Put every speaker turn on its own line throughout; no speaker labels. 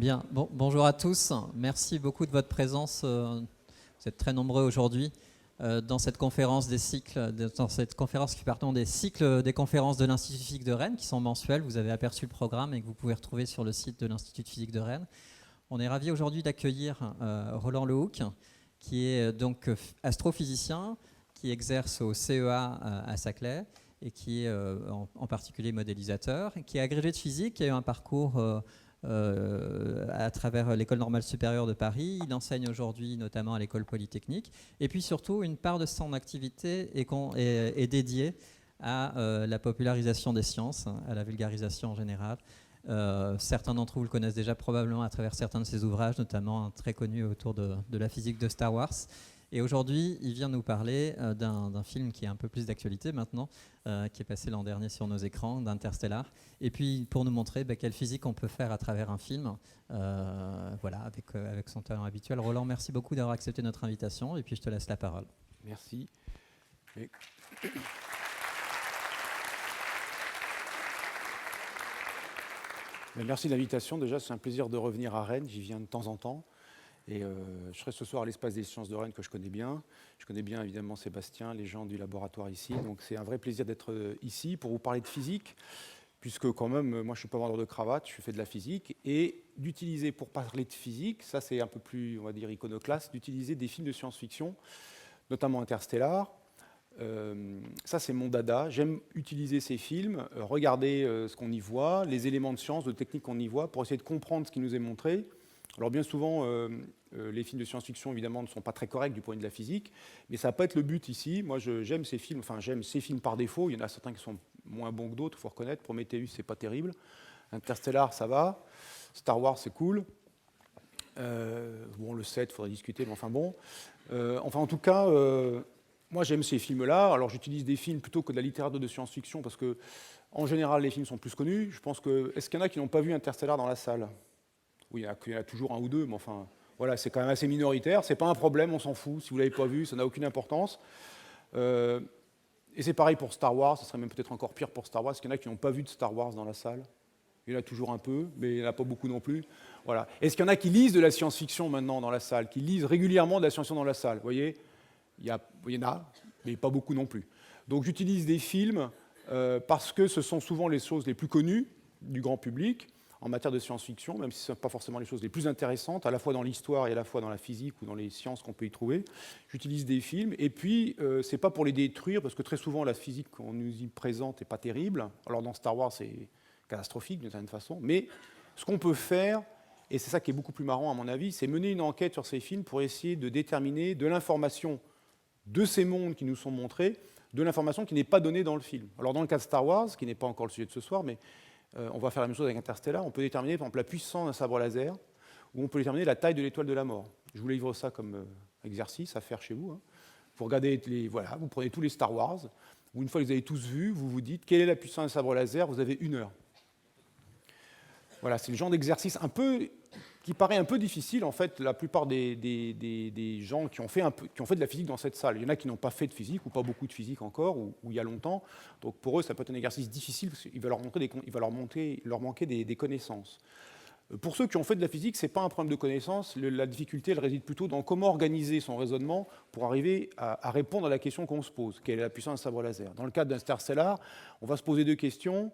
Bien, bonjour à tous. Merci beaucoup de votre présence. Vous êtes très nombreux aujourd'hui dans cette conférence des cycles, dans cette conférence qui partent des cycles des conférences de l'Institut de physique de Rennes qui sont mensuelles. Vous avez aperçu le programme et que vous pouvez retrouver sur le site de l'Institut de physique de Rennes. On est ravis aujourd'hui d'accueillir Roland Lehoucq, qui est donc astrophysicien, qui exerce au CEA à Saclay et qui est en particulier modélisateur, qui est agrégé de physique, qui a eu un parcours à travers l'École normale supérieure de Paris. Il enseigne aujourd'hui notamment à l'École polytechnique. Et puis surtout, une part de son activité est dédiée à la popularisation des sciences, à la vulgarisation en général. Certains d'entre vous le connaissent déjà probablement à travers certains de ses ouvrages, notamment un très connu autour de la physique de Star Wars. Et aujourd'hui, il vient nous parler d'un film qui est un peu plus d'actualité maintenant, qui est passé l'an dernier sur nos écrans, d'Interstellar. Et puis, pour nous montrer quelle physique on peut faire à travers un film, voilà, avec son talent habituel. Roland, merci beaucoup d'avoir accepté notre invitation. Et puis, je te laisse la parole.
Merci. Merci de l'invitation. Déjà, c'est un plaisir de revenir à Rennes. J'y viens de temps en temps. Et je serai ce soir à l'Espace des sciences de Rennes que je connais bien. Je connais bien évidemment Sébastien, les gens du laboratoire ici. Donc c'est un vrai plaisir d'être ici pour vous parler de physique, puisque quand même, moi je ne suis pas vendeur de cravate, je fais de la physique. Et d'utiliser, pour parler de physique, ça c'est un peu plus, on va dire, iconoclaste, d'utiliser des films de science-fiction, notamment Interstellar. Ça c'est mon dada, j'aime utiliser ces films, regarder ce qu'on y voit, les éléments de science, de technique qu'on y voit, pour essayer de comprendre ce qui nous est montré. Alors bien souvent, les films de science-fiction, évidemment, ne sont pas très corrects du point de vue de la physique, mais ça ne va pas être le but ici. Moi, j'aime ces films, enfin j'aime ces films par défaut. Il y en a certains qui sont moins bons que d'autres, il faut reconnaître. Prometheus, c'est pas terrible. Interstellar, ça va. Star Wars, c'est cool. Bon, le 7, il faudrait discuter, mais enfin bon. En tout cas, moi, j'aime ces films-là. Alors, j'utilise des films plutôt que de la littérature de science-fiction, parce que, en général, les films sont plus connus. Je pense que... Est-ce qu'il y en a qui n'ont pas vu Interstellar dans la salle ? Oui, il y en a toujours un ou deux, mais enfin, voilà, c'est quand même assez minoritaire. C'est pas un problème, on s'en fout. Si vous l'avez pas vu, ça n'a aucune importance. Et c'est pareil pour Star Wars. Ce serait même peut-être encore pire pour Star Wars. Est-ce qu'il y en a qui n'ont pas vu de Star Wars dans la salle ? Il y en a toujours un peu, mais il n'y en a pas beaucoup non plus. Voilà. Est-ce qu'il y en a qui lisent de la science-fiction maintenant dans la salle, qui lisent régulièrement de la science-fiction dans la salle ? Vous voyez, il y en a, mais pas beaucoup non plus. Donc j'utilise des films parce que ce sont souvent les choses les plus connues du grand public en matière de science-fiction, même si ce ne sont pas forcément les choses les plus intéressantes, à la fois dans l'histoire et à la fois dans la physique ou dans les sciences qu'on peut y trouver. J'utilise des films, et puis ce n'est pas pour les détruire, parce que très souvent la physique qu'on nous y présente n'est pas terrible. Alors dans Star Wars, c'est catastrophique d'une certaine façon, mais ce qu'on peut faire, et c'est ça qui est beaucoup plus marrant à mon avis, c'est mener une enquête sur ces films pour essayer de déterminer de l'information de ces mondes qui nous sont montrés, de l'information qui n'est pas donnée dans le film. Alors dans le cas de Star Wars, qui n'est pas encore le sujet de ce soir, mais on va faire la même chose avec Interstellar, on peut déterminer par exemple la puissance d'un sabre laser, ou on peut déterminer la taille de l'étoile de la mort. Je vous livre ça comme exercice à faire chez vous. Vous regardez voilà, vous prenez tous les Star Wars, une fois que vous avez tous vus, vous vous dites quelle est la puissance d'un sabre laser, vous avez 1 heure. Voilà, c'est le genre d'exercice qui paraît un peu difficile. En fait, la plupart des gens qui ont fait de la physique dans cette salle, il y en a qui n'ont pas fait de physique, ou pas beaucoup de physique encore, ou il y a longtemps. Donc pour eux, ça peut être un exercice difficile, parce qu'il va leur manquer des connaissances. Pour ceux qui ont fait de la physique, ce n'est pas un problème de connaissance. La difficulté, elle réside plutôt dans comment organiser son raisonnement pour arriver à répondre à la question qu'on se pose. Quelle est la puissance d'un sabre laser ? Dans le cadre d'Interstellar, on va se poser 2 questions.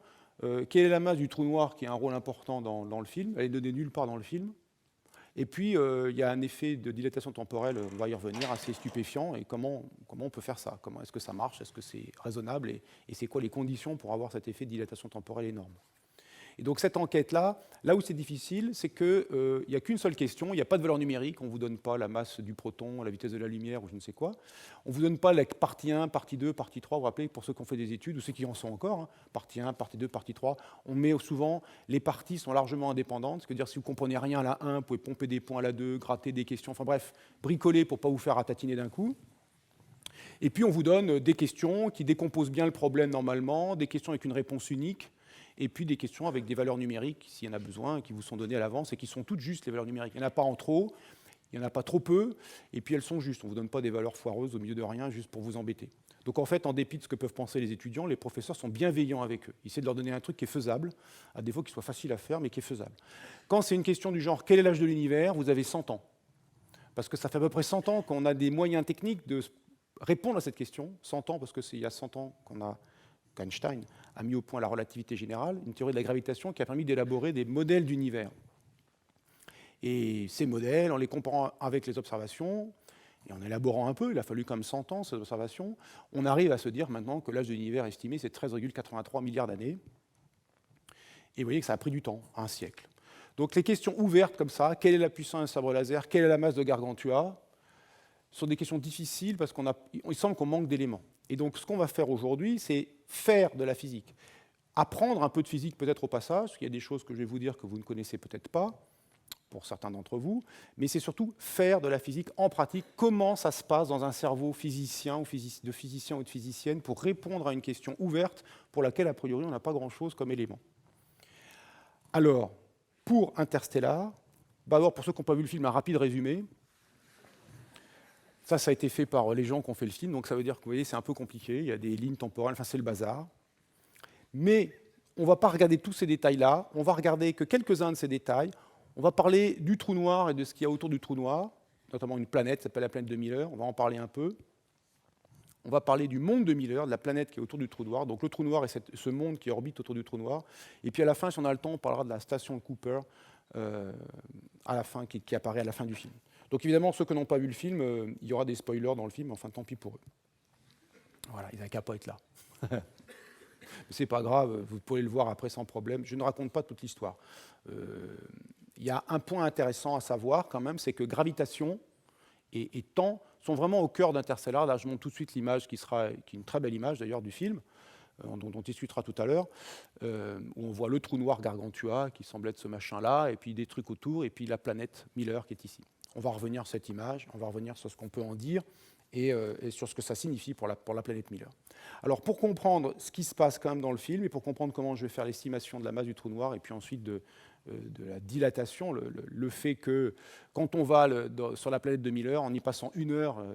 Quelle est la masse du trou noir qui a un rôle important dans le film ? Elle est donnée nulle part dans le film. Et puis, il y a un effet de dilatation temporelle, on va y revenir, assez stupéfiant. Et comment on peut faire ça ? Est-ce que ça marche ? Est-ce que c'est raisonnable ? Et c'est quoi les conditions pour avoir cet effet de dilatation temporelle énorme ? Et donc cette enquête-là, là où c'est difficile, c'est qu'il n'y a qu'une seule question, il n'y a pas de valeur numérique, on ne vous donne pas la masse du proton, la vitesse de la lumière ou je ne sais quoi. On ne vous donne pas la partie 1, partie 2, partie 3, vous vous rappelez, pour ceux qui ont fait des études ou ceux qui en sont encore, partie 1, partie 2, partie 3, on met souvent, les parties sont largement indépendantes, c'est-à-dire si vous ne comprenez rien à la 1, vous pouvez pomper des points à la 2, gratter des questions, enfin bref, bricoler pour ne pas vous faire ratatiner d'un coup. Et puis on vous donne des questions qui décomposent bien le problème normalement, des questions avec une réponse unique, et puis des questions avec des valeurs numériques, s'il y en a besoin, qui vous sont données à l'avance et qui sont toutes justes, les valeurs numériques. Il n'y en a pas en trop. Il n'y en a pas trop peu, et puis elles sont justes. On ne vous donne pas des valeurs foireuses au milieu de rien, juste pour vous embêter. Donc en fait, en dépit de ce que peuvent penser les étudiants, les professeurs sont bienveillants avec eux. Ils essaient de leur donner un truc qui est faisable, à défaut qu'il soit facile à faire, mais qui est faisable. Quand c'est une question du genre « quel est l'âge de l'univers ?», vous avez 100 ans. Parce que ça fait à peu près 100 ans qu'on a des moyens techniques de répondre à cette question. 100 ans, parce que c'est il y a 100 ans qu'Einstein a mis au point la relativité générale, une théorie de la gravitation qui a permis d'élaborer des modèles d'univers. Et ces modèles, en les comparant avec les observations, et en élaborant un peu, il a fallu comme 100 ans, ces observations, on arrive à se dire maintenant que l'âge de l'univers estimé, c'est 13,83 milliards d'années. Et vous voyez que ça a pris du temps, un siècle. Donc les questions ouvertes comme ça, quelle est la puissance d'un sabre laser, quelle est la masse de Gargantua, sont des questions difficiles parce qu'il semble qu'on manque d'éléments. Et donc ce qu'on va faire aujourd'hui, c'est faire de la physique. Apprendre un peu de physique peut-être au passage, parce qu'il y a des choses que je vais vous dire que vous ne connaissez peut-être pas, pour certains d'entre vous, mais c'est surtout faire de la physique en pratique, comment ça se passe dans un cerveau physicien ou de physicien ou de physicienne pour répondre à une question ouverte pour laquelle, a priori, on n'a pas grand-chose comme élément. Alors, pour Interstellar, d'abord, pour ceux qui n'ont pas vu le film, un rapide résumé. Ça a été fait par les gens qui ont fait le film, donc ça veut dire que vous voyez, c'est un peu compliqué, il y a des lignes temporelles, enfin c'est le bazar. Mais on ne va pas regarder tous ces détails-là, on va regarder que quelques-uns de ces détails. On va parler du trou noir et de ce qu'il y a autour du trou noir, notamment une planète qui s'appelle la planète de Miller, on va en parler un peu. On va parler du monde de Miller, de la planète qui est autour du trou noir. Donc le trou noir est ce monde qui orbite autour du trou noir. Et puis à la fin, si on a le temps, on parlera de la station Cooper à la fin, qui apparaît à la fin du film. Donc évidemment, ceux qui n'ont pas vu le film, il y aura des spoilers dans le film, enfin tant pis pour eux. Voilà, ils n'avaient qu'à pas être là. C'est pas grave, vous pouvez le voir après sans problème. Je ne raconte pas toute l'histoire. Il y a un point intéressant à savoir quand même, c'est que gravitation et temps sont vraiment au cœur d'Interstellar. Là, je montre tout de suite l'image qui est une très belle image d'ailleurs du film, dont on discutera tout à l'heure, où on voit le trou noir Gargantua qui semble être ce machin-là, et puis des trucs autour, et puis la planète Miller qui est ici. On va revenir sur cette image, on va revenir sur ce qu'on peut en dire et sur ce que ça signifie pour la planète Miller. Alors pour comprendre ce qui se passe quand même dans le film et pour comprendre comment je vais faire l'estimation de la masse du trou noir et puis ensuite de la dilatation, le fait que quand on va sur la planète de Miller, en y passant 1 heure,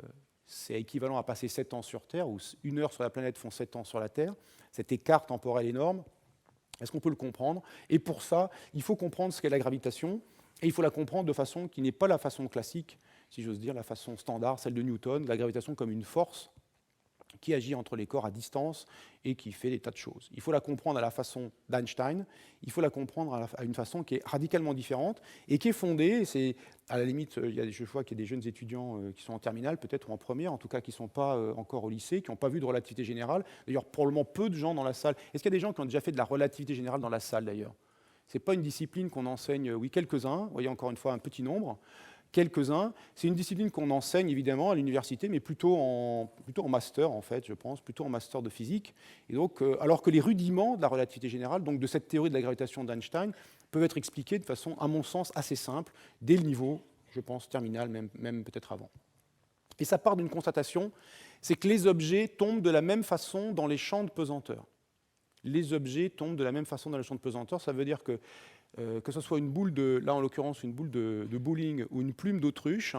c'est équivalent à passer 7 ans sur Terre, ou 1 heure sur la planète font 7 ans sur la Terre, cet écart temporel énorme, est-ce qu'on peut le comprendre? Et pour ça, il faut comprendre ce qu'est la gravitation, et il faut la comprendre de façon qui n'est pas la façon classique, si j'ose dire, la façon standard, celle de Newton, la gravitation comme une force qui agit entre les corps à distance et qui fait des tas de choses. Il faut la comprendre à la façon d'Einstein, il faut la comprendre à une façon qui est radicalement différente et qui est fondée, c'est à la limite, je vois qu'il y a des jeunes étudiants qui sont en terminale peut-être ou en première, en tout cas qui ne sont pas encore au lycée, qui n'ont pas vu de relativité générale. D'ailleurs, probablement peu de gens dans la salle. Est-ce qu'il y a des gens qui ont déjà fait de la relativité générale dans la salle d'ailleurs? Ce n'est pas une discipline qu'on enseigne, oui, quelques-uns, vous voyez encore une fois un petit nombre. Quelques-uns. C'est une discipline qu'on enseigne évidemment à l'université, mais plutôt en master en fait, je pense, plutôt en master de physique. Et donc, alors que les rudiments de la relativité générale, donc de cette théorie de la gravitation d'Einstein, peuvent être expliqués de façon, à mon sens, assez simple, dès le niveau, je pense, terminal, même peut-être avant. Et ça part d'une constatation, c'est que les objets tombent de la même façon dans les champs de pesanteur. Les objets tombent de la même façon dans les champs de pesanteur, ça veut dire que ce soit une boule là en l'occurrence une boule de bowling ou une plume d'autruche,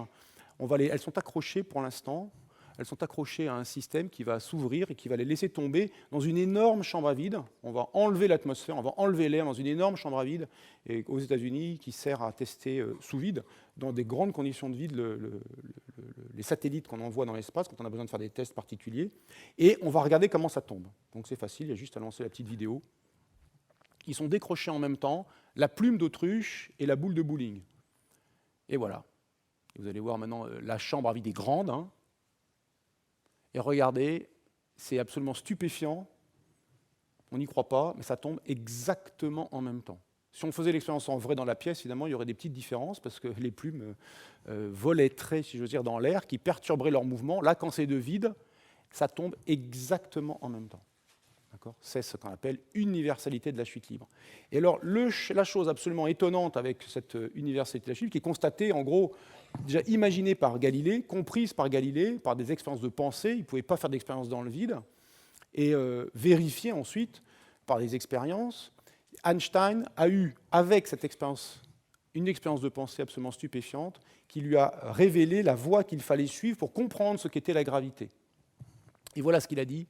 elles sont accrochées pour l'instant, elles sont accrochées à un système qui va s'ouvrir et qui va les laisser tomber dans une énorme chambre à vide. On va enlever l'atmosphère, on va enlever l'air dans une énorme chambre à vide et aux États-Unis qui sert à tester sous vide, dans des grandes conditions de vide, les satellites qu'on envoie dans l'espace quand on a besoin de faire des tests particuliers. Et on va regarder comment ça tombe. Donc c'est facile, il y a juste à lancer la petite vidéo. Ils sont décrochés en même temps, la plume d'autruche et la boule de bowling. Et voilà. Vous allez voir maintenant, la chambre à vide est grande. Hein. Et regardez, c'est absolument stupéfiant. On n'y croit pas, mais ça tombe exactement en même temps. Si on faisait l'expérience en vrai dans la pièce, évidemment, il y aurait des petites différences parce que les plumes volaient si j'ose dire, dans l'air, qui perturberaient leur mouvement. Là, quand c'est de vide, ça tombe exactement en même temps. C'est ce qu'on appelle universalité de la chute libre. Et alors, la chose absolument étonnante avec cette universalité de la chute libre, qui est constatée, en gros, déjà imaginée par Galilée, comprise par Galilée, par des expériences de pensée, il ne pouvait pas faire d'expérience dans le vide, et vérifiée ensuite par des expériences. Einstein a eu, avec cette expérience une expérience de pensée absolument stupéfiante qui lui a révélé la voie qu'il fallait suivre pour comprendre ce qu'était la gravité. Et voilà ce qu'il a dit.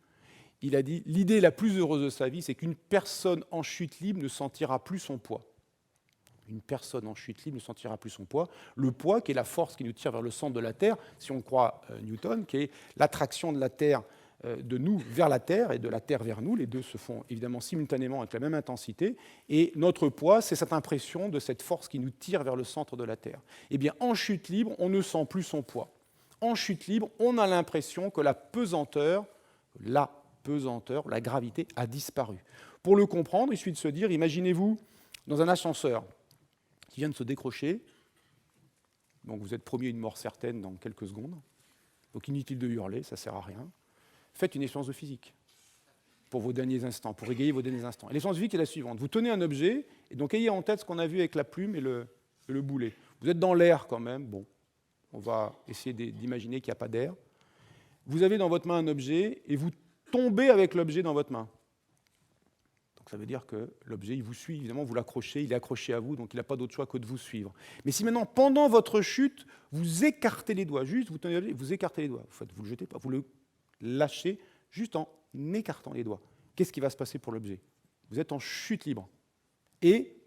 Il a dit « L'idée la plus heureuse de sa vie, c'est qu'une personne en chute libre ne sentira plus son poids. » Une personne en chute libre ne sentira plus son poids. Le poids, qui est la force qui nous tire vers le centre de la Terre, si on croit Newton, qui est l'attraction de la Terre, de nous vers la Terre et de la Terre vers nous. Les deux se font évidemment simultanément avec la même intensité. Et notre poids, c'est cette impression de cette force qui nous tire vers le centre de la Terre. Eh bien, en chute libre, on ne sent plus son poids. En chute libre, on a l'impression que la pesanteur, la gravité a disparu. Pour le comprendre, il suffit de se dire, imaginez-vous dans un ascenseur qui vient de se décrocher, donc vous êtes promis à une mort certaine dans quelques secondes, donc inutile de hurler, ça ne sert à rien. Faites une expérience de physique pour vos derniers instants, pour égayer vos derniers instants. Et l'expérience de physique est la suivante. Vous tenez un objet, et donc ayez en tête ce qu'on a vu avec la plume et le boulet. Vous êtes dans l'air quand même, bon, on va essayer d'imaginer qu'il n'y a pas d'air. Vous avez dans votre main un objet, et vous tombez avec l'objet dans votre main. Donc ça veut dire que l'objet, il vous suit, évidemment, vous l'accrochez, il est accroché à vous, donc il n'a pas d'autre choix que de vous suivre. Mais si maintenant, pendant votre chute, vous écartez les doigts, juste vous tenez l'objet, vous écartez les doigts, vous ne le jetez pas, vous le lâchez juste en écartant les doigts. Qu'est-ce qui va se passer pour l'objet? Vous êtes en chute libre. Et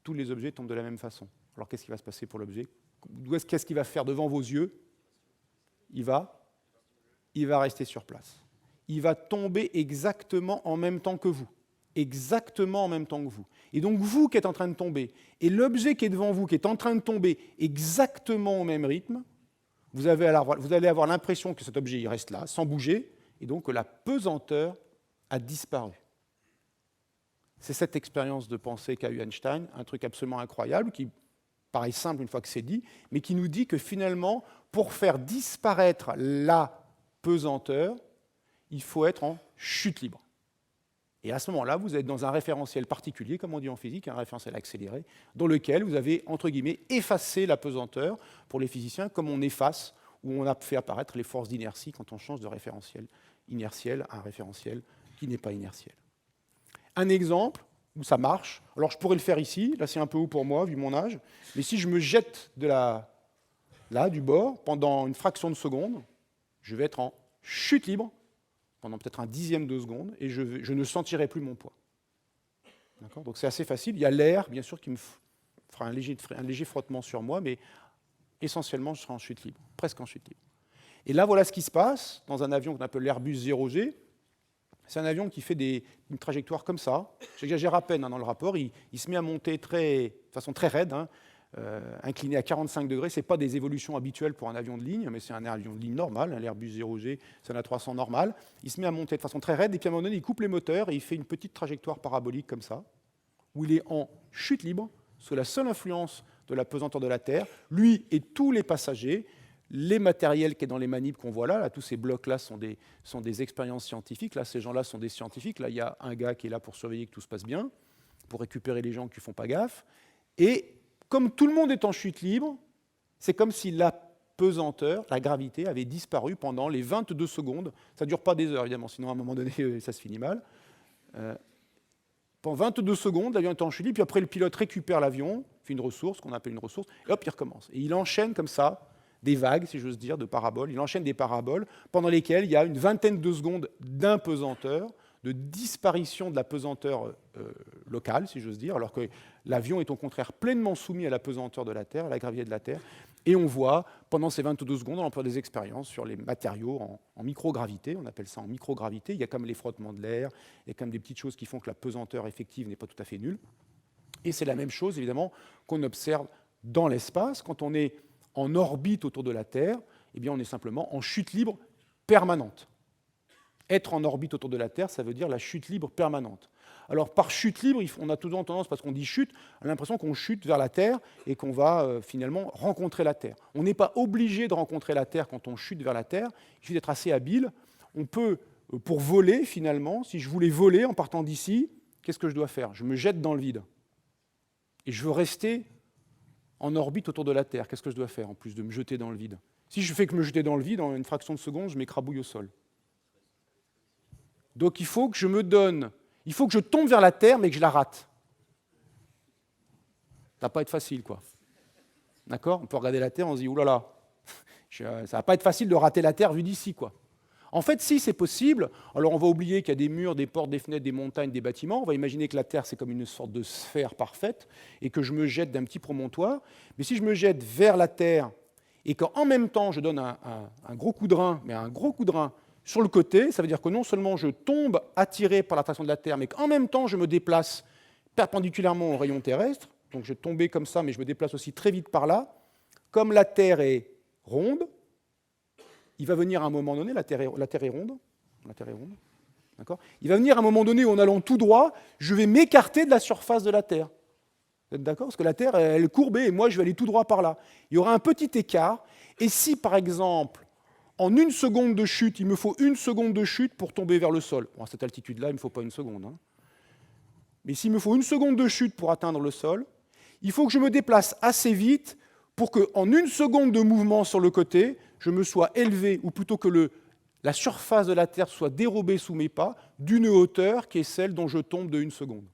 tous les objets tombent de la même façon. Alors qu'est-ce qui va se passer pour l'objet? Qu'est-ce qu'il va faire devant vos yeux? Il va rester sur place. Il va tomber exactement en même temps que vous. Exactement en même temps que vous. Et donc vous qui êtes en train de tomber, et l'objet qui est devant vous, qui est en train de tomber exactement au même rythme, vous allez avoir l'impression que cet objet il reste là, sans bouger, et donc que la pesanteur a disparu. C'est cette expérience de pensée qu'a eu Einstein, un truc absolument incroyable, qui paraît simple une fois que c'est dit, mais qui nous dit que finalement, pour faire disparaître la pesanteur, il faut être en chute libre. Et à ce moment-là, vous êtes dans un référentiel particulier, comme on dit en physique, un référentiel accéléré, dans lequel vous avez, entre guillemets, effacé la pesanteur pour les physiciens, comme on efface ou on a fait apparaître les forces d'inertie quand on change de référentiel inertiel à un référentiel qui n'est pas inertiel. Un exemple où ça marche, alors je pourrais le faire ici, là c'est un peu haut pour moi, vu mon âge, mais si je me jette du bord, pendant une fraction de seconde, je vais être en chute libre, pendant peut-être un dixième de seconde, et je ne sentirai plus mon poids. D'accord ? Donc c'est assez facile. Il y a l'air, bien sûr, qui me fera un léger frottement sur moi, mais essentiellement, je serai en chute libre, presque en chute libre. Et là, voilà ce qui se passe dans un avion qu'on appelle l'Airbus 0G. C'est un avion qui fait une trajectoire comme ça. J'exagère à peine dans le rapport. Il se met à monter de façon très raide, incliné à 45 degrés. Ce n'est pas des évolutions habituelles pour un avion de ligne, mais c'est un avion de ligne normal. L'Airbus 0G, c'est un A300 normal. Il se met à monter de façon très raide, et puis à un moment donné, il coupe les moteurs et il fait une petite trajectoire parabolique comme ça, où il est en chute libre, sous la seule influence de la pesanteur de la Terre. Lui et tous les passagers, les matériels qui sont dans les manips qu'on voit là, tous ces blocs-là sont des expériences scientifiques. Là, ces gens-là sont des scientifiques. Là, il y a un gars qui est là pour surveiller que tout se passe bien, pour récupérer les gens qui ne font pas gaffe. Et comme tout le monde est en chute libre, c'est comme si la pesanteur, la gravité, avait disparu pendant les 22 secondes. Ça ne dure pas des heures, évidemment, sinon à un moment donné, ça se finit mal. Pendant 22 secondes, l'avion est en chute libre, puis après, le pilote récupère l'avion, fait une ressource, qu'on appelle une ressource, et hop, il recommence. Et il enchaîne comme ça des vagues, si j'ose dire, de paraboles. Il enchaîne des paraboles pendant lesquelles il y a une vingtaine de secondes d'impesanteur, de disparition de la pesanteur locale, si j'ose dire, alors que l'avion est au contraire pleinement soumis à la pesanteur de la Terre, à la gravité de la Terre. Et on voit, pendant ces 22 secondes, on emploie des expériences sur les matériaux en microgravité, on appelle ça en microgravité. Il y a comme les frottements de l'air, il y a comme des petites choses qui font que la pesanteur effective n'est pas tout à fait nulle. Et c'est la même chose, évidemment, qu'on observe dans l'espace. Quand on est en orbite autour de la Terre, eh bien, on est simplement en chute libre permanente. Être en orbite autour de la Terre, ça veut dire la chute libre permanente. Alors, par chute libre, on a toujours tendance, parce qu'on dit chute, on a l'impression qu'on chute vers la Terre et qu'on va finalement rencontrer la Terre. On n'est pas obligé de rencontrer la Terre quand on chute vers la Terre, il suffit d'être assez habile. On peut, pour voler finalement, si je voulais voler en partant d'ici, qu'est-ce que je dois faire? Je me jette dans le vide. Et je veux rester en orbite autour de la Terre. Qu'est-ce que je dois faire en plus de me jeter dans le vide? Si je fais que me jeter dans le vide, en une fraction de seconde, je m'écrabouille au sol. Donc il faut que je tombe vers la Terre, mais que je la rate. Ça va pas être facile, quoi. D'accord? On peut regarder la Terre, on se dit, oulala, ça va pas être facile de rater la Terre vue d'ici, quoi. En fait, si, c'est possible. Alors, on va oublier qu'il y a des murs, des portes, des fenêtres, des montagnes, des bâtiments. On va imaginer que la Terre, c'est comme une sorte de sphère parfaite et que je me jette d'un petit promontoire. Mais si je me jette vers la Terre et qu'en même temps, je donne un gros coup de rein, mais un gros coup de rein sur le côté, ça veut dire que non seulement je tombe attiré par l'attraction de la Terre, mais qu'en même temps, je me déplace perpendiculairement au rayon terrestre. Donc, je vais tomber comme ça, mais je me déplace aussi très vite par là. Comme la Terre est ronde, il va venir un moment donné, la Terre est ronde, d'accord ? Il va venir un moment donné où en allant tout droit, je vais m'écarter de la surface de la Terre. Vous êtes d'accord ? Parce que la Terre, elle est courbée et moi, je vais aller tout droit par là. Il y aura un petit écart. Et si, par exemple, en 1 seconde de chute, il me faut 1 seconde de chute pour tomber vers le sol. Bon, à cette altitude-là, il ne me faut pas 1 seconde. Hein. Mais s'il me faut 1 seconde de chute pour atteindre le sol, il faut que je me déplace assez vite pour qu'en 1 seconde de mouvement sur le côté, je me sois élevé, ou plutôt que la surface de la Terre soit dérobée sous mes pas, d'une hauteur qui est celle dont je tombe de 1 seconde.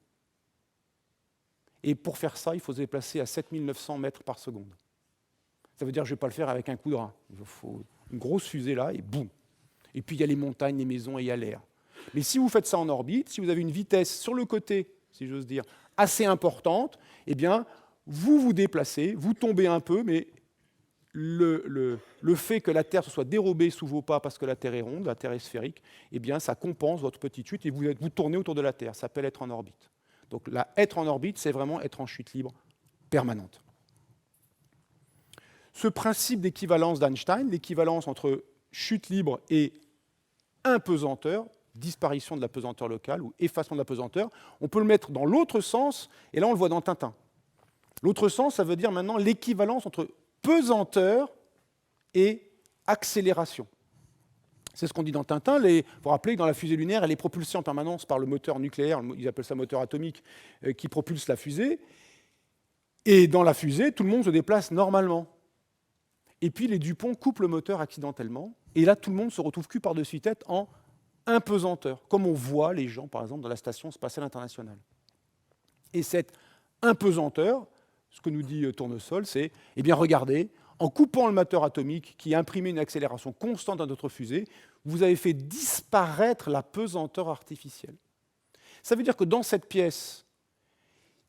Et pour faire ça, il faut se déplacer à 7900 mètres par seconde. Ça veut dire que je ne vais pas le faire avec un coup de rein. Il faut une grosse fusée là, et boum. Et puis il y a les montagnes, les maisons, et il y a l'air. Mais si vous faites ça en orbite, si vous avez une vitesse sur le côté, si j'ose dire, assez importante, eh bien, vous vous déplacez, vous tombez un peu, mais le fait que la Terre se soit dérobée sous vos pas parce que la Terre est ronde, la Terre est sphérique, eh bien, ça compense votre petite chute et vous tournez autour de la Terre. Ça s'appelle être en orbite. Donc, être en orbite, c'est vraiment être en chute libre permanente. Ce principe d'équivalence d'Einstein, l'équivalence entre chute libre et impesanteur, disparition de la pesanteur locale ou effacement de la pesanteur, on peut le mettre dans l'autre sens, et là on le voit dans Tintin. L'autre sens, ça veut dire maintenant l'équivalence entre pesanteur et accélération. C'est ce qu'on dit dans Tintin. Vous vous rappelez que dans la fusée lunaire, elle est propulsée en permanence par le moteur nucléaire, ils appellent ça moteur atomique, qui propulse la fusée. Et dans la fusée, tout le monde se déplace normalement. Et puis les Dupont coupent le moteur accidentellement, et là tout le monde se retrouve cul par-dessus tête en impesanteur, comme on voit les gens, par exemple, dans la Station spatiale internationale. Et cette impesanteur, ce que nous dit Tournesol, c'est, eh bien regardez, en coupant le moteur atomique qui imprimait une accélération constante à notre fusée, vous avez fait disparaître la pesanteur artificielle. Ça veut dire que dans cette pièce,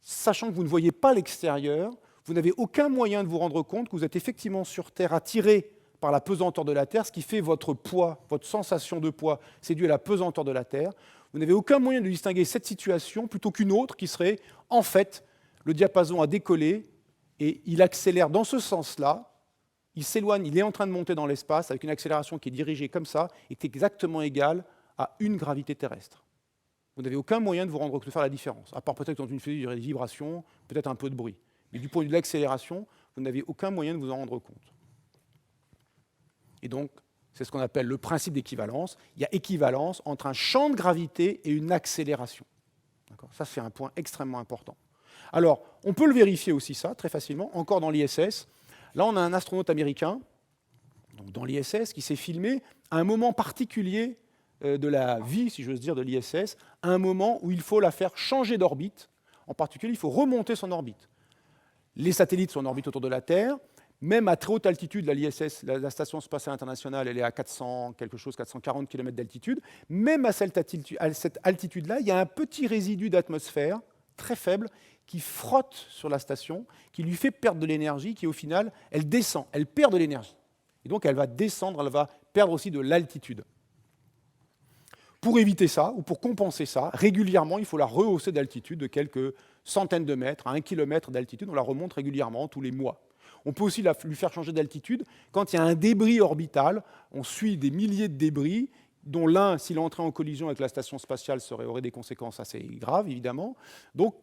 sachant que vous ne voyez pas l'extérieur, vous n'avez aucun moyen de vous rendre compte que vous êtes effectivement sur Terre attiré par la pesanteur de la Terre, ce qui fait votre poids, votre sensation de poids, c'est dû à la pesanteur de la Terre. Vous n'avez aucun moyen de distinguer cette situation plutôt qu'une autre qui serait, en fait, le diapason a décollé et il accélère dans ce sens-là, il s'éloigne, il est en train de monter dans l'espace avec une accélération qui est dirigée comme ça et qui est exactement égale à une gravité terrestre. Vous n'avez aucun moyen de vous rendre compte de faire la différence, à part peut-être dans une fusée, il y aurait des vibrations, peut-être un peu de bruit. Mais du point de vue de l'accélération, vous n'avez aucun moyen de vous en rendre compte. Et donc, c'est ce qu'on appelle le principe d'équivalence. Il y a équivalence entre un champ de gravité et une accélération. Ça, c'est un point extrêmement important. Alors, on peut le vérifier aussi, ça, très facilement, encore dans l'ISS. Là, on a un astronaute américain, donc dans l'ISS, qui s'est filmé à un moment particulier de la vie, si j'ose dire, de l'ISS, à un moment où il faut la faire changer d'orbite. En particulier, il faut remonter son orbite. Les satellites sont en orbite autour de la Terre. Même à très haute altitude, l'ISS, la Station spatiale internationale, elle est à 440 km d'altitude. Même à cette altitude-là, il y a un petit résidu d'atmosphère, très faible, qui frotte sur la station, qui lui fait perdre de l'énergie, qui au final, elle descend, elle perd de l'énergie. Et donc elle va descendre, elle va perdre aussi de l'altitude. Pour éviter ça, ou pour compenser ça, régulièrement, il faut la rehausser d'altitude de quelques centaines de mètres à 1 km d'altitude. On la remonte régulièrement, tous les mois. On peut aussi lui faire changer d'altitude quand il y a un débris orbital. On suit des milliers de débris, dont l'un, s'il entrait en collision avec la station spatiale, aurait des conséquences assez graves, évidemment. Donc,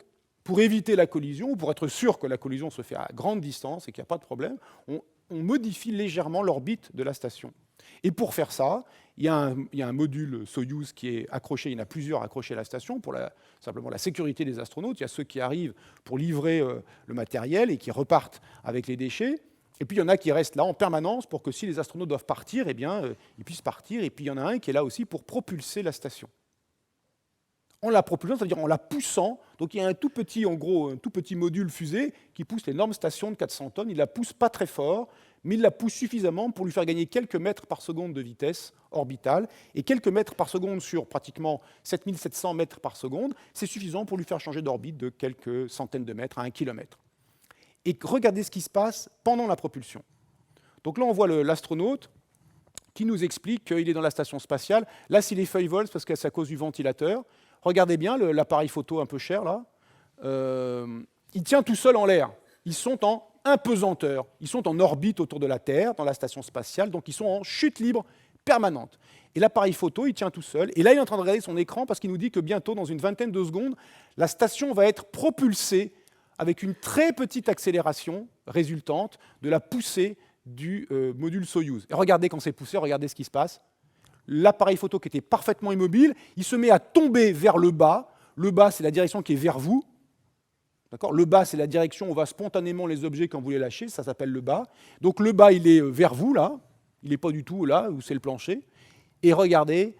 pour éviter la collision, ou pour être sûr que la collision se fait à grande distance et qu'il n'y a pas de problème, on modifie légèrement l'orbite de la station. Et pour faire ça, il y a un module Soyouz qui est accroché, il y en a plusieurs accrochés à la station pour simplement la sécurité des astronautes. Il y a ceux qui arrivent pour livrer le matériel et qui repartent avec les déchets. Et puis il y en a qui restent là en permanence pour que si les astronautes doivent partir, eh bien, ils puissent partir. Et puis il y en a un qui est là aussi pour propulser la station. en la propulsant, c'est-à-dire en la poussant. Donc il y a un tout petit, en gros, un tout petit module fusée qui pousse l'énorme station de 400 tonnes. Il la pousse pas très fort, mais il la pousse suffisamment pour lui faire gagner quelques mètres par seconde de vitesse orbitale. Et quelques mètres par seconde sur pratiquement 7700 mètres par seconde, c'est suffisant pour lui faire changer d'orbite de quelques centaines de mètres à 1 kilomètre. Et regardez ce qui se passe pendant la propulsion. Donc là, on voit l'astronaute qui nous explique qu'il est dans la station spatiale. Là, si les feuilles volent, c'est parce que c'est à cause du ventilateur. Regardez bien l'appareil photo un peu cher, là. Il tient tout seul en l'air. Ils sont en impesanteur. Ils sont en orbite autour de la Terre, dans la station spatiale, donc ils sont en chute libre permanente. Et l'appareil photo, il tient tout seul. Et là, il est en train de regarder son écran parce qu'il nous dit que bientôt, dans une vingtaine de secondes, la station va être propulsée avec une très petite accélération résultante de la poussée du module Soyouz. Et regardez quand c'est poussé, regardez ce qui se passe. L'appareil photo qui était parfaitement immobile, il se met à tomber vers le bas. Le bas, c'est la direction qui est vers vous. D'accord ? Le bas, c'est la direction où on va spontanément les objets quand vous les lâchez, ça s'appelle le bas. Donc le bas, il est vers vous, là. Il n'est pas du tout là où c'est le plancher. Et regardez,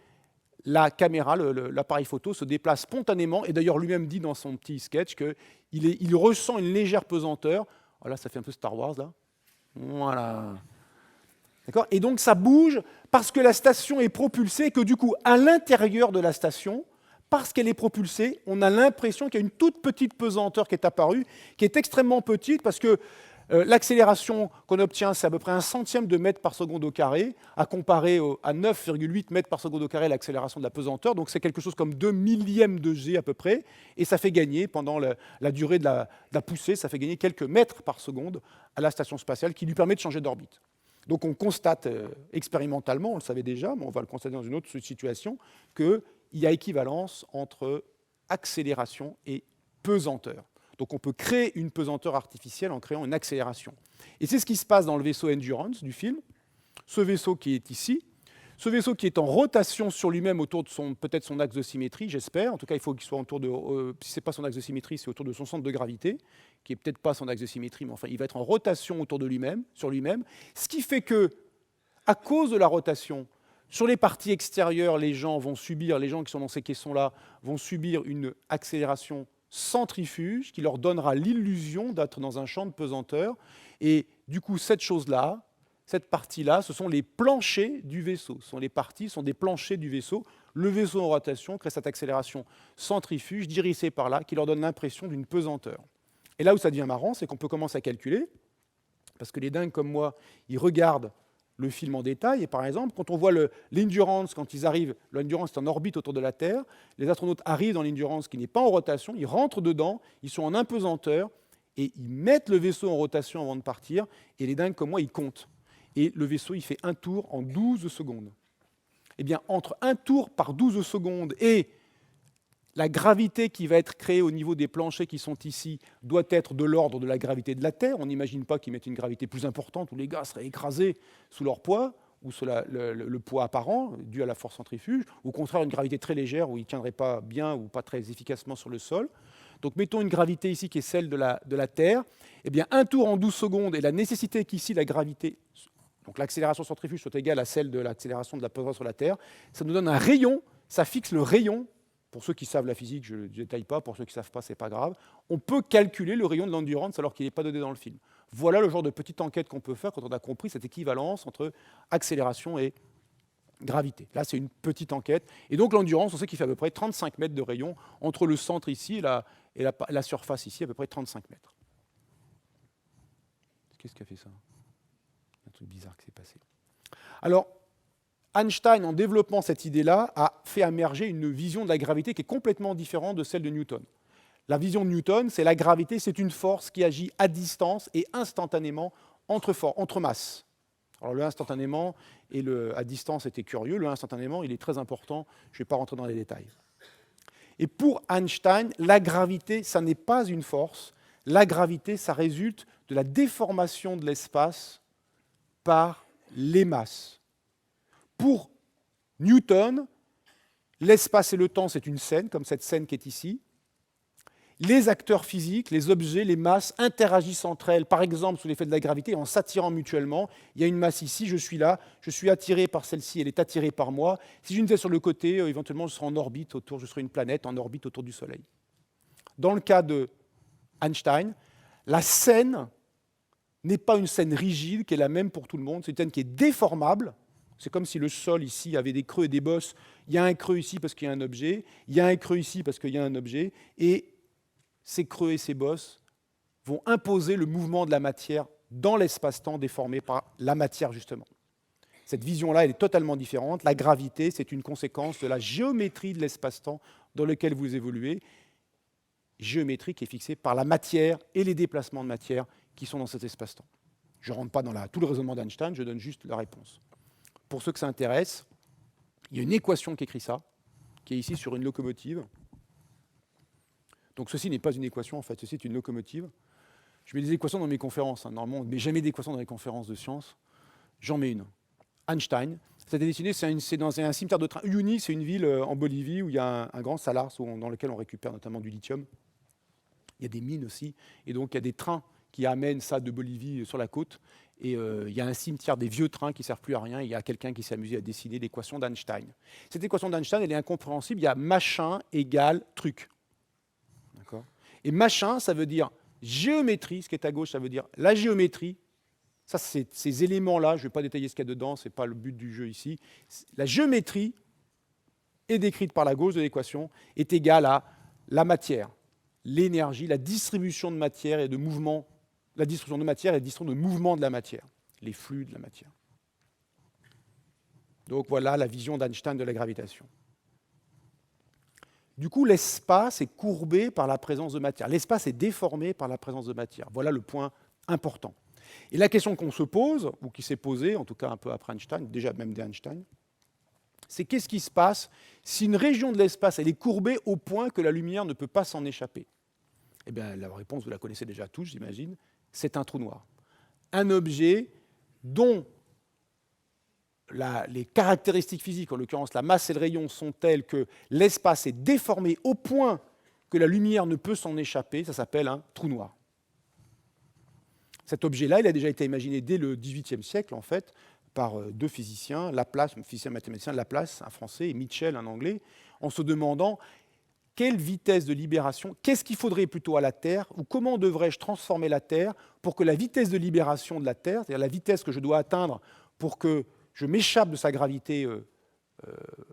la caméra, l'appareil photo se déplace spontanément. Et d'ailleurs, lui-même dit dans son petit sketch qu'il ressent une légère pesanteur. Voilà, ça fait un peu Star Wars, là. Voilà. D'accord ? Et donc ça bouge parce que la station est propulsée et que du coup, à l'intérieur de la station, parce qu'elle est propulsée, on a l'impression qu'il y a une toute petite pesanteur qui est apparue, qui est extrêmement petite parce que l'accélération qu'on obtient, c'est à peu près 1/100 de mètre par seconde au carré, à comparer à 9,8 mètres par seconde au carré l'accélération de la pesanteur. Donc c'est quelque chose comme 2 millièmes de g à peu près, et ça fait gagner, pendant la durée de la poussée, ça fait gagner quelques mètres par seconde à la station spatiale, qui lui permet de changer d'orbite. Donc on constate expérimentalement, on le savait déjà, mais on va le constater dans une autre situation, qu'il y a équivalence entre accélération et pesanteur. Donc on peut créer une pesanteur artificielle en créant une accélération. Et c'est ce qui se passe dans le vaisseau Endurance du film. Ce vaisseau qui est ici, ce vaisseau qui est en rotation sur lui-même autour de peut-être son axe de symétrie, j'espère. En tout cas, il faut qu'il soit autour de, si ce n'est pas son axe de symétrie, c'est autour de son centre de gravité, qui n'est peut-être pas son axe de symétrie, mais enfin, il va être en rotation autour de lui-même, sur lui-même. Ce qui fait que, à cause de la rotation, sur les parties extérieures, les gens qui sont dans ces caissons-là, vont subir une accélération centrifuge qui leur donnera l'illusion d'être dans un champ de pesanteur. Et du coup, cette chose-là, cette partie-là, ce sont les planchers du vaisseau. Sont des planchers du vaisseau. Le vaisseau en rotation crée cette accélération centrifuge dirigée par là qui leur donne l'impression d'une pesanteur. Et là où ça devient marrant, c'est qu'on peut commencer à calculer, parce que les dingues comme moi, ils regardent le film en détail. Et par exemple, quand on voit l'Endurance, quand ils arrivent, l'Endurance est en orbite autour de la Terre, les astronautes arrivent dans l'Endurance qui n'est pas en rotation, ils rentrent dedans, ils sont en impesanteur, et ils mettent le vaisseau en rotation avant de partir, et les dingues comme moi, ils comptent. Et le vaisseau, il fait un tour en 12 secondes. Eh bien, entre un tour par 12 secondes et la gravité qui va être créée au niveau des planchers qui sont ici doit être de l'ordre de la gravité de la Terre. On n'imagine pas qu'ils mettent une gravité plus importante où les gars seraient écrasés sous leur poids ou sous le poids apparent dû à la force centrifuge. Au contraire, une gravité très légère où ils ne tiendraient pas bien ou pas très efficacement sur le sol. Donc mettons une gravité ici qui est celle de la Terre. Eh bien, un tour en 12 secondes et la nécessité qu'ici la gravité, donc l'accélération centrifuge, soit égale à celle de l'accélération de la pesanteur sur la Terre, ça nous donne un rayon, ça fixe le rayon. Pour ceux qui savent la physique, je ne détaille pas. Pour ceux qui ne savent pas, ce n'est pas grave. On peut calculer le rayon de l'Endurance alors qu'il n'est pas donné dans le film. Voilà le genre de petite enquête qu'on peut faire quand on a compris cette équivalence entre accélération et gravité. Là, c'est une petite enquête. Et donc l'Endurance, on sait qu'il fait à peu près 35 mètres de rayon entre le centre ici et la surface ici, à peu près 35 mètres. Qu'est-ce qui a fait ça ? Un truc bizarre qui s'est passé. Alors, Einstein, en développant cette idée-là, a fait émerger une vision de la gravité qui est complètement différente de celle de Newton. La vision de Newton, c'est la gravité, c'est une force qui agit à distance et instantanément entre masses. Alors le instantanément et le à distance était curieux, le instantanément, il est très important, je ne vais pas rentrer dans les détails. Et pour Einstein, la gravité, ça n'est pas une force, la gravité, ça résulte de la déformation de l'espace par les masses. Pour Newton, l'espace et le temps, c'est une scène, comme cette scène qui est ici. les acteurs physiques, les objets, les masses interagissent entre elles, par exemple sous l'effet de la gravité, en s'attirant mutuellement. Il y a une masse ici, je suis là, je suis attiré par celle-ci, elle est attirée par moi. Si je me mets sur le côté, éventuellement je serai en orbite autour, je serai une planète en orbite autour du Soleil. Dans le cas de Einstein, la scène n'est pas une scène rigide qui est la même pour tout le monde, c'est une scène qui est déformable. C'est comme si le sol ici avait des creux et des bosses. Il y a un creux ici parce qu'il y a un objet, il y a un creux ici parce qu'il y a un objet, et ces creux et ces bosses vont imposer le mouvement de la matière dans l'espace-temps déformé par la matière, justement. Cette vision-là, elle est totalement différente. La gravité, c'est une conséquence de la géométrie de l'espace-temps dans lequel vous évoluez, géométrie qui est fixée par la matière et les déplacements de matière qui sont dans cet espace-temps. Je ne rentre pas dans tout le raisonnement d'Einstein, je donne juste la réponse. Pour ceux que ça intéresse, il y a une équation qui écrit ça, qui est ici sur une locomotive. Donc ceci n'est pas une équation, en fait, ceci est une locomotive. Je mets des équations dans mes conférences. Normalement, on ne met jamais d'équations dans les conférences de sciences. J'en mets une. Einstein. Ça a été dessiné, c'est dans un cimetière de train. Uyuni, c'est une ville en Bolivie où il y a un grand salar dans lequel on récupère notamment du lithium. Il y a des mines aussi. Et donc, il y a des trains qui amènent ça de Bolivie sur la côte. Et il y a un cimetière des vieux trains qui ne servent plus à rien. Et il y a quelqu'un qui s'est amusé à dessiner l'équation d'Einstein. Cette équation d'Einstein, elle est incompréhensible. Il y a machin égale truc. D'accord ? Et machin, ça veut dire géométrie. Ce qui est à gauche, ça veut dire la géométrie. Ça, ces éléments-là, je ne vais pas détailler ce qu'il y a dedans, ce n'est pas le but du jeu ici. La géométrie est décrite par la gauche de l'équation, est égale à la matière, l'énergie, la distribution de matière et de mouvement, la distribution de matière et la distribution de mouvement de la matière, les flux de la matière. Donc voilà la vision d'Einstein de la gravitation. Du coup, l'espace est courbé par la présence de matière. L'espace est déformé par la présence de matière. Voilà le point important. Et la question qu'on se pose, ou qui s'est posée, en tout cas un peu après Einstein, déjà même dès Einstein, c'est qu'est-ce qui se passe si une région de l'espace elle est courbée au point que la lumière ne peut pas s'en échapper? Eh bien, la réponse, vous la connaissez déjà tous, j'imagine, c'est un trou noir. Un objet dont les caractéristiques physiques, en l'occurrence la masse et le rayon, sont telles que l'espace est déformé au point que la lumière ne peut s'en échapper, ça s'appelle un trou noir. Cet objet-là, il a déjà été imaginé dès le XVIIIe siècle, en fait, par deux physiciens, Laplace, un physicien mathématicien, Laplace, un français, et Mitchell, un anglais, en se demandant quelle vitesse de libération, qu'est-ce qu'il faudrait plutôt à la Terre, ou comment devrais-je transformer la Terre pour que la vitesse de libération de la Terre, c'est-à-dire la vitesse que je dois atteindre pour que je m'échappe de sa gravité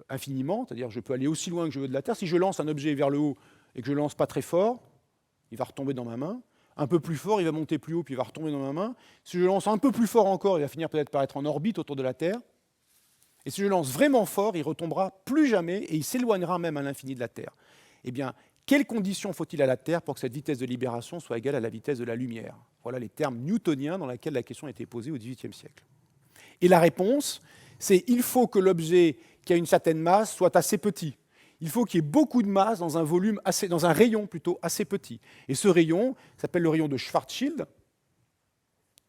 infiniment, c'est-à-dire je peux aller aussi loin que je veux de la Terre, si je lance un objet vers le haut et que je ne lance pas très fort, il va retomber dans ma main. Un peu plus fort, il va monter plus haut, puis il va retomber dans ma main. Si je lance un peu plus fort encore, il va finir peut-être par être en orbite autour de la Terre. Et si je lance vraiment fort, il ne retombera plus jamais et il s'éloignera même à l'infini de la Terre. Eh bien, quelles conditions faut-il à la Terre pour que cette vitesse de libération soit égale à la vitesse de la lumière? Voilà les termes newtoniens dans lesquels la question a été posée au XVIIIe siècle. Et la réponse, c'est il faut que l'objet qui a une certaine masse soit assez petit. Il faut qu'il y ait beaucoup de masse dans un rayon plutôt assez petit. Et ce rayon s'appelle le rayon de Schwarzschild.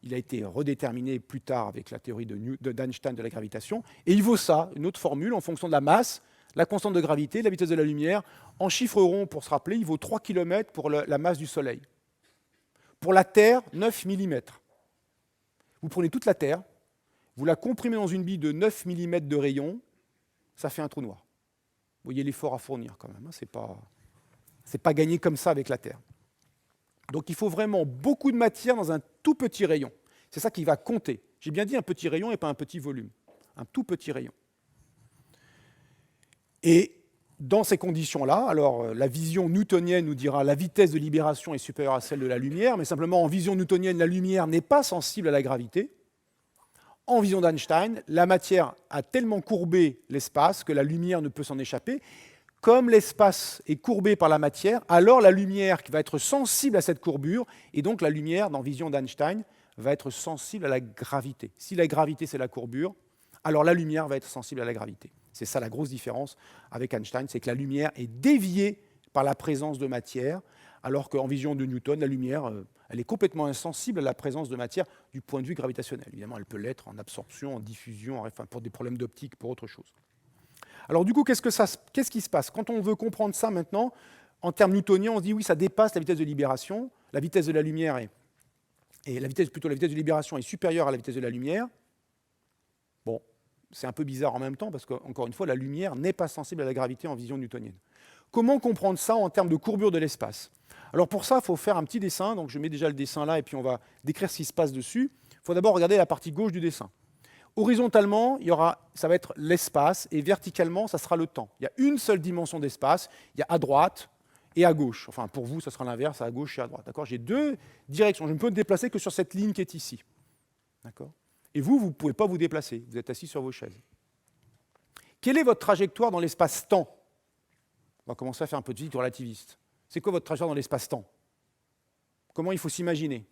Il a été redéterminé plus tard avec la théorie d'Einstein de la gravitation. Et il vaut ça, une autre formule, en fonction de la masse, la constante de gravité, la vitesse de la lumière. En chiffres ronds, pour se rappeler, il vaut 3 km pour la masse du Soleil. Pour la Terre, 9 mm. Vous prenez toute la Terre, vous la comprimez dans une bille de 9 mm de rayon, ça fait un trou noir. Vous voyez l'effort à fournir quand même, hein. C'est pas gagné comme ça avec la Terre. Donc il faut vraiment beaucoup de matière dans un tout petit rayon. C'est ça qui va compter. J'ai bien dit un petit rayon et pas un petit volume. Un tout petit rayon. Et dans ces conditions-là, alors la vision newtonienne nous dira la vitesse de libération est supérieure à celle de la lumière, mais simplement en vision newtonienne, la lumière n'est pas sensible à la gravité. En vision d'Einstein, la matière a tellement courbé l'espace que la lumière ne peut s'en échapper. Comme l'espace est courbé par la matière, alors la lumière qui va être sensible à cette courbure, et donc la lumière, dans vision d'Einstein, va être sensible à la gravité. Si la gravité, c'est la courbure, alors la lumière va être sensible à la gravité. C'est ça la grosse différence avec Einstein, c'est que la lumière est déviée par la présence de matière, alors qu'en vision de Newton, la lumière, elle est complètement insensible à la présence de matière du point de vue gravitationnel. Évidemment, elle peut l'être en absorption, en diffusion, enfin, pour des problèmes d'optique, pour autre chose. Alors du coup, qu'est-ce qui se passe? Quand on veut comprendre ça maintenant, En termes newtoniens, on se dit oui, ça dépasse la vitesse de libération. La vitesse de la lumière la vitesse de libération est supérieure à la vitesse de la lumière. Bon, c'est un peu bizarre en même temps parce qu'encore une fois, la lumière n'est pas sensible à la gravité en vision newtonienne. Comment comprendre ça en termes de courbure de l'espace? Alors pour ça, il faut faire un petit dessin. Donc je mets déjà le dessin là et puis on va décrire ce qui se passe dessus. Il faut d'abord regarder la partie gauche du dessin. Horizontalement, ça va être l'espace et verticalement, ça sera le temps. Il y a une seule dimension d'espace. Il y a à droite et à gauche. Enfin, pour vous, ça sera l'inverse, à gauche et à droite. D'accord ? J'ai deux directions. Je ne peux me déplacer que sur cette ligne qui est ici. D'accord ? Et vous ne pouvez pas vous déplacer. Vous êtes assis sur vos chaises. Quelle est votre trajectoire dans l'espace-temps? On va commencer à faire un peu de physique relativiste. C'est quoi votre trajectoire dans l'espace-temps? Comment il faut s'imaginer?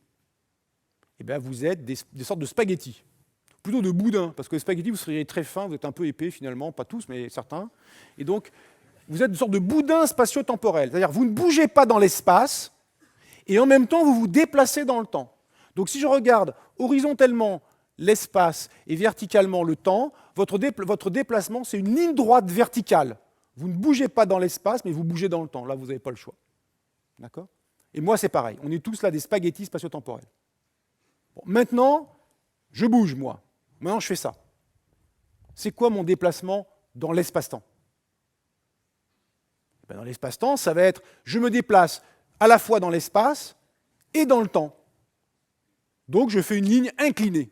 Eh bien, vous êtes des sortes de spaghettis. Plutôt de boudins, parce que les spaghettis, vous seriez très fins, vous êtes un peu épais finalement, pas tous, mais certains. Et donc, vous êtes une sorte de boudin spatio-temporel. C'est-à-dire, vous ne bougez pas dans l'espace, et en même temps, vous vous déplacez dans le temps. Donc, si je regarde horizontalement l'espace et verticalement le temps, votre déplacement, c'est une ligne droite verticale. Vous ne bougez pas dans l'espace, mais vous bougez dans le temps. Là, vous n'avez pas le choix. D'accord ? Et moi, c'est pareil. On est tous là des spaghettis spatio-temporels. Bon, maintenant, je bouge, moi. Maintenant, je fais ça. C'est quoi mon déplacement dans l'espace-temps? Dans l'espace-temps, ça va être, je me déplace à la fois dans l'espace et dans le temps. Donc, je fais une ligne inclinée.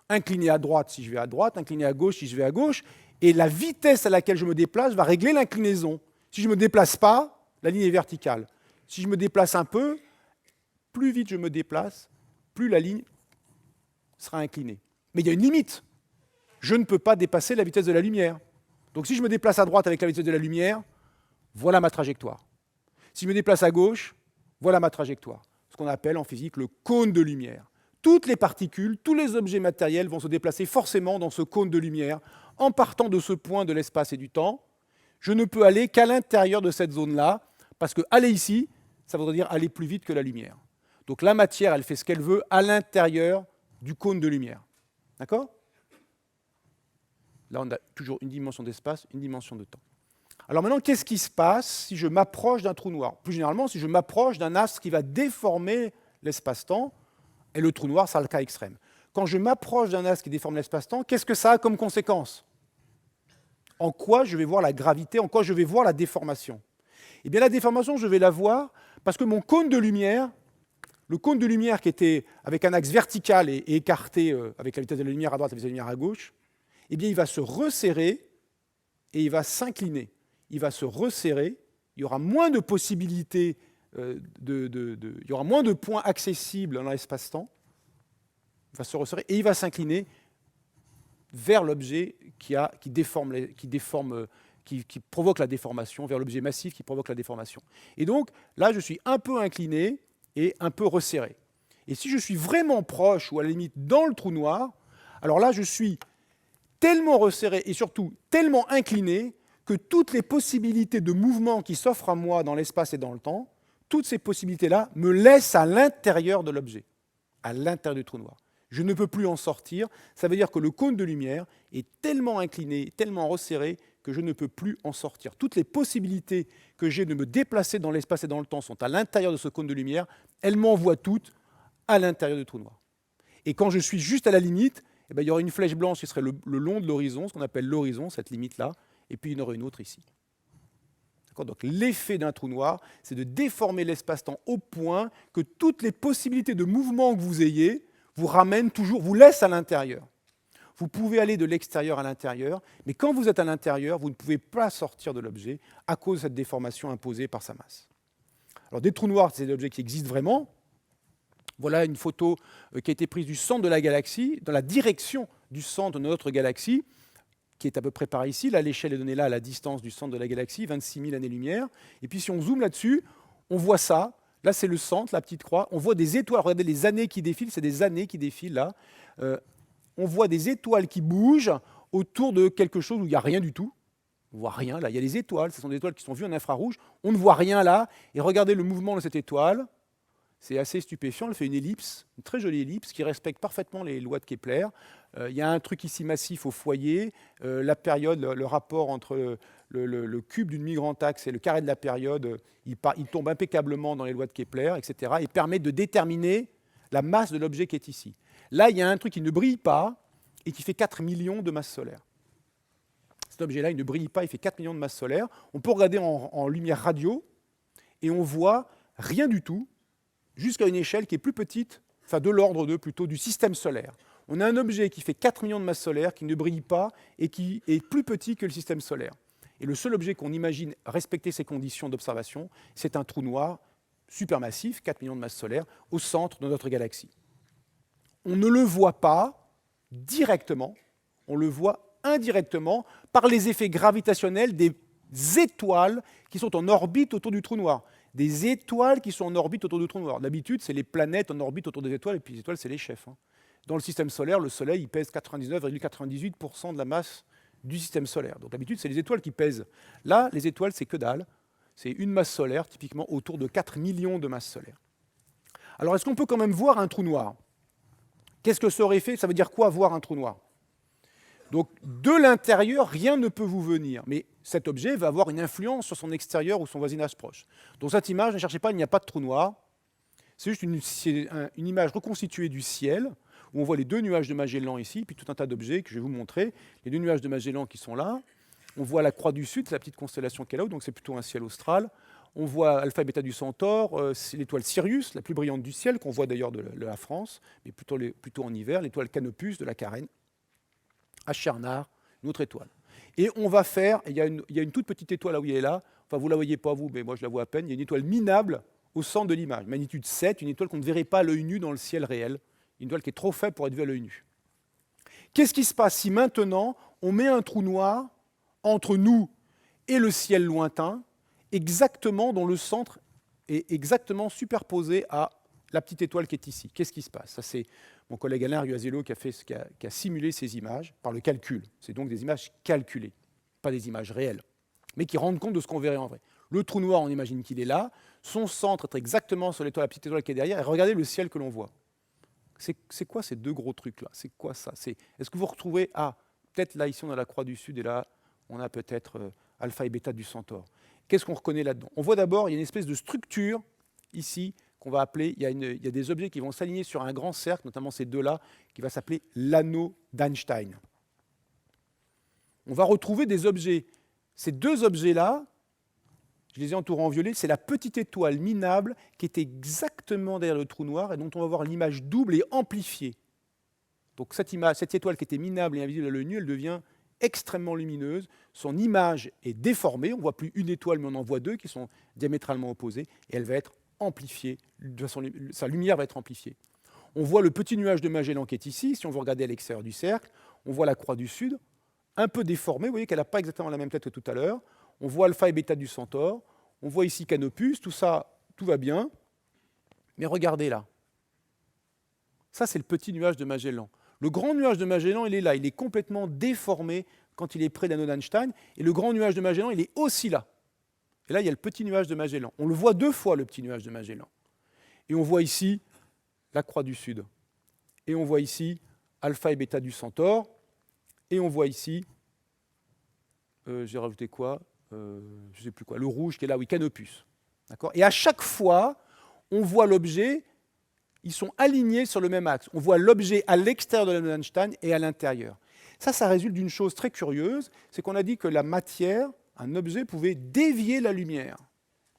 Inclinée à droite si je vais à droite, inclinée à gauche si je vais à gauche, et la vitesse à laquelle je me déplace va régler l'inclinaison. Si je ne me déplace pas, la ligne est verticale. Si je me déplace un peu, plus vite je me déplace, plus la ligne sera inclinée. Mais il y a une limite. Je ne peux pas dépasser la vitesse de la lumière. Donc si je me déplace à droite avec la vitesse de la lumière, voilà ma trajectoire. Si je me déplace à gauche, voilà ma trajectoire. Ce qu'on appelle en physique le cône de lumière. Toutes les particules, tous les objets matériels vont se déplacer forcément dans ce cône de lumière en partant de ce point de l'espace et du temps. Je ne peux aller qu'à l'intérieur de cette zone-là, parce que aller ici, ça voudrait dire aller plus vite que la lumière. Donc la matière, elle fait ce qu'elle veut à l'intérieur du cône de lumière. D'accord ? Là, on a toujours une dimension d'espace, une dimension de temps. Alors maintenant, qu'est-ce qui se passe si je m'approche d'un trou noir? Plus généralement, si je m'approche d'un astre qui va déformer l'espace-temps, et le trou noir, c'est le cas extrême. Quand je m'approche d'un astre qui déforme l'espace-temps, qu'est-ce que ça a comme conséquence? En quoi je vais voir la gravité, en quoi je vais voir la déformation? Eh bien, la déformation, je vais la voir parce que mon cône de lumière, le cône de lumière qui était avec un axe vertical et écarté avec la vitesse de la lumière à droite et la vitesse de la lumière à gauche, eh bien, il va se resserrer et il va s'incliner. Il va se resserrer, il y aura moins de possibilités, il y aura moins de points accessibles dans l'espace-temps, il va se resserrer et il va s'incliner vers l'objet qui provoque la déformation, vers l'objet massif qui provoque la déformation. Et donc, là, je suis un peu incliné et un peu resserré. Et si je suis vraiment proche, ou à la limite dans le trou noir, alors là, je suis tellement resserré et surtout tellement incliné que toutes les possibilités de mouvement qui s'offrent à moi dans l'espace et dans le temps, toutes ces possibilités-là me laissent à l'intérieur de l'objet, à l'intérieur du trou noir. Je ne peux plus en sortir. Ça veut dire que le cône de lumière est tellement incliné, tellement resserré, que je ne peux plus en sortir. Toutes les possibilités que j'ai de me déplacer dans l'espace et dans le temps sont à l'intérieur de ce cône de lumière. Elles m'envoient toutes à l'intérieur du trou noir. Et quand je suis juste à la limite, eh bien, il y aura une flèche blanche qui serait le long de l'horizon, ce qu'on appelle l'horizon, cette limite-là, et puis il y en aura une autre ici. Donc l'effet d'un trou noir, c'est de déformer l'espace-temps au point que toutes les possibilités de mouvement que vous ayez vous ramènent toujours, vous laissent à l'intérieur. Vous pouvez aller de l'extérieur à l'intérieur, mais quand vous êtes à l'intérieur, vous ne pouvez pas sortir de l'objet à cause de cette déformation imposée par sa masse. Alors des trous noirs, c'est des objets qui existent vraiment. Voilà une photo qui a été prise du centre de la galaxie, dans la direction du centre de notre galaxie, qui est à peu près par ici. Là, l'échelle est donnée là à la distance du centre de la galaxie, 26 000 années-lumière. Et puis si on zoome là-dessus, on voit ça. Là, c'est le centre, la petite croix. On voit des étoiles. Regardez les années qui défilent. C'est des années qui défilent là. On voit des étoiles qui bougent autour de quelque chose où il n'y a rien du tout. On ne voit rien là. Il y a des étoiles. Ce sont des étoiles qui sont vues en infrarouge. On ne voit rien là. Et regardez le mouvement de cette étoile. C'est assez stupéfiant. Elle fait une ellipse, une très jolie ellipse, qui respecte parfaitement les lois de Kepler. Il y a un truc ici massif au foyer. La période, le rapport entre le cube d'une mi-grand axe et le carré de la période, il tombe impeccablement dans les lois de Kepler, etc. Et permet de déterminer la masse de l'objet qui est ici. Là, il y a un truc qui ne brille pas et qui fait 4 millions de masses solaires. Cet objet-là, il ne brille pas, il fait 4 millions de masses solaires. On peut regarder en lumière radio et on voit rien du tout, jusqu'à une échelle qui est plus petite, enfin de l'ordre de plutôt du système solaire. On a un objet qui fait 4 millions de masses solaires, qui ne brille pas et qui est plus petit que le système solaire. Et le seul objet qu'on imagine respecter ces conditions d'observation, c'est un trou noir supermassif, 4 millions de masses solaires, au centre de notre galaxie. On ne le voit pas directement, on le voit indirectement par les effets gravitationnels des étoiles qui sont en orbite autour du trou noir. Des étoiles qui sont en orbite autour du trou noir. D'habitude, c'est les planètes en orbite autour des étoiles, et puis les étoiles, c'est les chefs. Dans le système solaire, le Soleil il pèse 99,98% de la masse du système solaire. Donc d'habitude, c'est les étoiles qui pèsent. Là, les étoiles, c'est que dalle. C'est une masse solaire, typiquement autour de 4 millions de masses solaires. Alors, est-ce qu'on peut quand même voir un trou noir? Qu'est-ce que ça aurait fait? Ça veut dire quoi, voir un trou noir? Donc, de l'intérieur, rien ne peut vous venir. Mais cet objet va avoir une influence sur son extérieur ou son voisinage proche. Dans cette image, ne cherchez pas, il n'y a pas de trou noir. C'est juste une image reconstituée du ciel, où on voit les deux nuages de Magellan ici, puis tout un tas d'objets que je vais vous montrer. Les deux nuages de Magellan qui sont là. On voit la Croix du Sud, c'est la petite constellation qui est là-haut, donc c'est plutôt un ciel austral. On voit Alpha et Beta du Centaure, c'est l'étoile Sirius, la plus brillante du ciel, qu'on voit d'ailleurs de la France, mais plutôt en hiver, l'étoile Canopus de la Carène. Achernar, une autre étoile. Et on va faire, il y a une toute petite étoile là où il est là, enfin vous ne la voyez pas vous, mais moi je la vois à peine, il y a une étoile minable au centre de l'image, magnitude 7, une étoile qu'on ne verrait pas à l'œil nu dans le ciel réel, une étoile qui est trop faible pour être vue à l'œil nu. Qu'est-ce qui se passe si maintenant on met un trou noir entre nous et le ciel lointain, exactement dont le centre est exactement superposé à la petite étoile qui est ici? Qu'est-ce qui se passe? Ça, c'est mon collègue Alain Ruazello qui a simulé ces images par le calcul. C'est donc des images calculées, pas des images réelles, mais qui rendent compte de ce qu'on verrait en vrai. Le trou noir, on imagine qu'il est là. Son centre est exactement sur l'étoile, la petite étoile qui est derrière. Et regardez le ciel que l'on voit. C'est quoi ces deux gros trucs-là? C'est quoi ça? Est-ce que vous retrouvez... Ah, peut-être là, ici, on a la Croix du Sud, et là, on a peut-être Alpha et Beta du Centaure. Qu'est-ce qu'on reconnaît là-dedans? On voit d'abord, il y a une espèce de structure, ici, qu'on va appeler... Il y a des objets qui vont s'aligner sur un grand cercle, notamment ces deux-là, qui va s'appeler l'anneau d'Einstein. On va retrouver des objets. Ces deux objets-là, je les ai entourés en violet, c'est la petite étoile minable qui est exactement derrière le trou noir et dont on va voir l'image double et amplifiée. Donc cette étoile qui était minable et invisible à l'œil nu, elle devient extrêmement lumineuse. Son image est déformée. On ne voit plus une étoile, mais on en voit deux qui sont diamétralement opposées. Et elle va être amplifiée. Sa lumière va être amplifiée. On voit le petit nuage de Magellan qui est ici. Si on veut regarder à l'extérieur du cercle, on voit la Croix du Sud, un peu déformée. Vous voyez qu'elle n'a pas exactement la même tête que tout à l'heure. On voit Alpha et Beta du Centaure. On voit ici Canopus. Tout ça, tout va bien. Mais regardez là. Ça, c'est le petit nuage de Magellan. Le grand nuage de Magellan, il est là. Il est complètement déformé quand il est près de l'anneau d'Einstein. Et le grand nuage de Magellan, il est aussi là. Et là, il y a le petit nuage de Magellan. On le voit deux fois, le petit nuage de Magellan. Et on voit ici la Croix du Sud. Et on voit ici Alpha et Beta du Centaure. Et on voit ici, j'ai rajouté quoi je ne sais plus quoi, le rouge qui est là, oui, Canopus. D'accord ? Et à chaque fois, on voit l'objet, ils sont alignés sur le même axe. On voit l'objet à l'extérieur de l'anneau d'Einstein et à l'intérieur. Ça résulte d'une chose très curieuse, c'est qu'on a dit que la matière, un objet, pouvait dévier la lumière.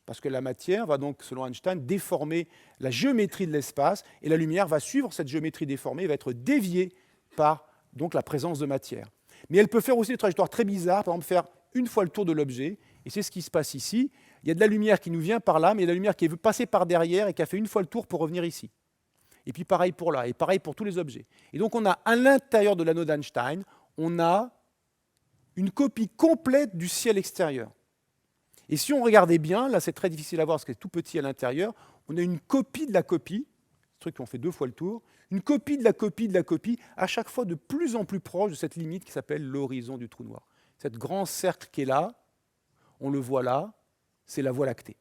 Parce que la matière va donc, selon Einstein, déformer la géométrie de l'espace, et la lumière va suivre cette géométrie déformée et va être déviée par donc, la présence de matière. Mais elle peut faire aussi des trajectoires très bizarres, par exemple faire une fois le tour de l'objet, et c'est ce qui se passe ici. Il y a de la lumière qui nous vient par là, mais il y a de la lumière qui est passée par derrière et qui a fait une fois le tour pour revenir ici. Et puis pareil pour là, et pareil pour tous les objets. Et donc on a à l'intérieur de l'anneau d'Einstein, on a une copie complète du ciel extérieur. Et si on regardait bien, là c'est très difficile à voir parce que c'est tout petit à l'intérieur, on a une copie de la copie, ce truc qu'on fait deux fois le tour, une copie de la copie de la copie, à chaque fois de plus en plus proche de cette limite qui s'appelle l'horizon du trou noir. Cet grand cercle qui est là, on le voit là, c'est la Voie lactée.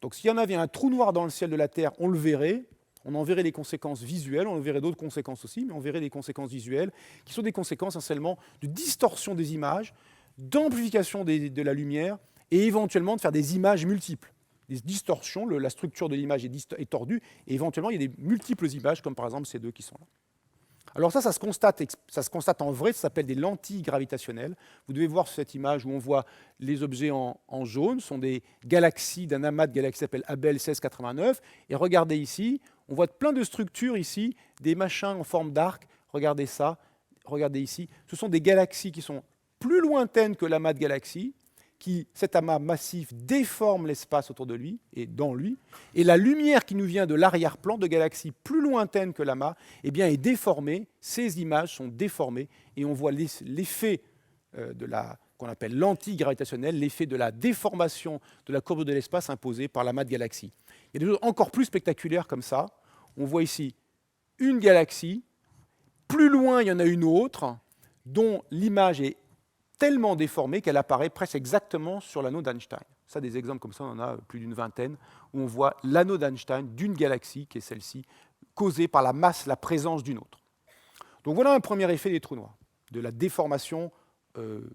Donc s'il y en avait un trou noir dans le ciel de la Terre, on le verrait, on en verrait les conséquences visuelles, on en verrait d'autres conséquences aussi, mais on verrait les conséquences visuelles, qui sont des conséquences essentiellement de distorsion des images, d'amplification de la lumière, et éventuellement de faire des images multiples. Des distorsions, la structure de l'image est tordue, et éventuellement il y a des multiples images, comme par exemple ces deux qui sont là. Alors ça se constate en vrai, ça s'appelle des lentilles gravitationnelles. Vous devez voir sur cette image où on voit les objets en jaune, ce sont des galaxies, d'un amas de galaxies qui s'appelle Abell 1689. Et regardez ici, on voit plein de structures ici, des machins en forme d'arc. Regardez ça, regardez ici. Ce sont des galaxies qui sont plus lointaines que l'amas de galaxies, cet amas massif déforme l'espace autour de lui et dans lui, et la lumière qui nous vient de l'arrière-plan de galaxies plus lointaines que l'amas eh bien, est déformée, ces images sont déformées, et on voit l'effet qu'on appelle lentille gravitationnelle, l'effet de la déformation de la courbe de l'espace imposée par l'amas de galaxies. Il y a des choses encore plus spectaculaires comme ça. On voit ici une galaxie, plus loin il y en a une autre, dont l'image est tellement déformée qu'elle apparaît presque exactement sur l'anneau d'Einstein. Ça, des exemples comme ça, on en a plus d'une vingtaine, où on voit l'anneau d'Einstein d'une galaxie, qui est celle-ci, causée par la masse, la présence d'une autre. Donc voilà un premier effet des trous noirs, de la déformation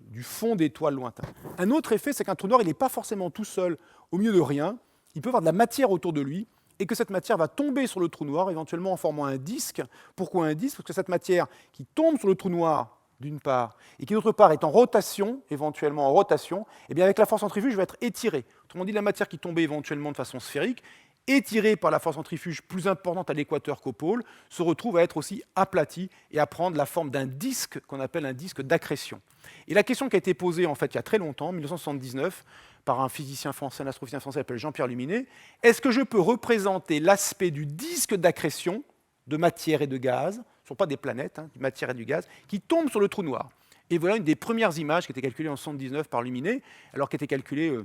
du fond d'étoiles lointaines. Un autre effet, c'est qu'un trou noir, il n'est pas forcément tout seul au milieu de rien, il peut avoir de la matière autour de lui, et que cette matière va tomber sur le trou noir, éventuellement en formant un disque. Pourquoi un disque? Parce que cette matière qui tombe sur le trou noir, d'une part, et qui d'autre part est en rotation, éventuellement en rotation, eh bien avec la force centrifuge, va être étirée. Autrement dit, la matière qui tombait éventuellement de façon sphérique, étirée par la force centrifuge plus importante à l'équateur qu'au pôle, se retrouve à être aussi aplatie et à prendre la forme d'un disque qu'on appelle un disque d'accrétion. Et la question qui a été posée en fait il y a très longtemps, en 1979, par un physicien français, un astrophysicien français appelé Jean-Pierre Luminet, est-ce que je peux représenter l'aspect du disque d'accrétion de matière et de gaz, ce ne sont pas des planètes, hein, de matière et du gaz, qui tombent sur le trou noir. Et voilà une des premières images qui a été calculée en 1979 par Luminet, alors qui était calculée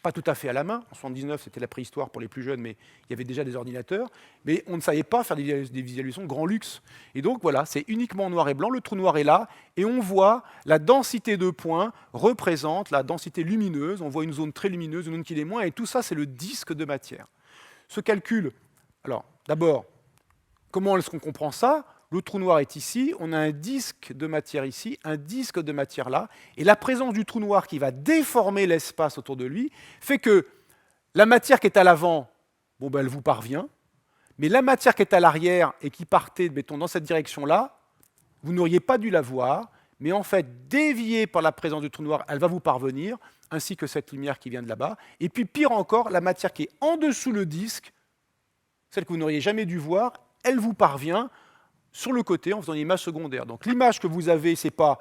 pas tout à fait à la main. En 1979, c'était la préhistoire pour les plus jeunes, mais il y avait déjà des ordinateurs. Mais on ne savait pas faire des visualisations de grand luxe. Et donc voilà, c'est uniquement noir et blanc, le trou noir est là, et on voit la densité de points représente la densité lumineuse, on voit une zone très lumineuse, une zone qui l'est moins, et tout ça, c'est le disque de matière. Ce calcul, alors d'abord, comment est-ce qu'on comprend ça? Le trou noir est ici, on a un disque de matière ici, un disque de matière là, et la présence du trou noir qui va déformer l'espace autour de lui fait que la matière qui est à l'avant, bon ben elle vous parvient, mais la matière qui est à l'arrière et qui partait, mettons, dans cette direction-là, vous n'auriez pas dû la voir, mais en fait, déviée par la présence du trou noir, elle va vous parvenir, ainsi que cette lumière qui vient de là-bas. Et puis pire encore, la matière qui est en dessous le disque, celle que vous n'auriez jamais dû voir, elle vous parvient sur le côté en faisant une image secondaire. Donc l'image que vous avez, ce n'est pas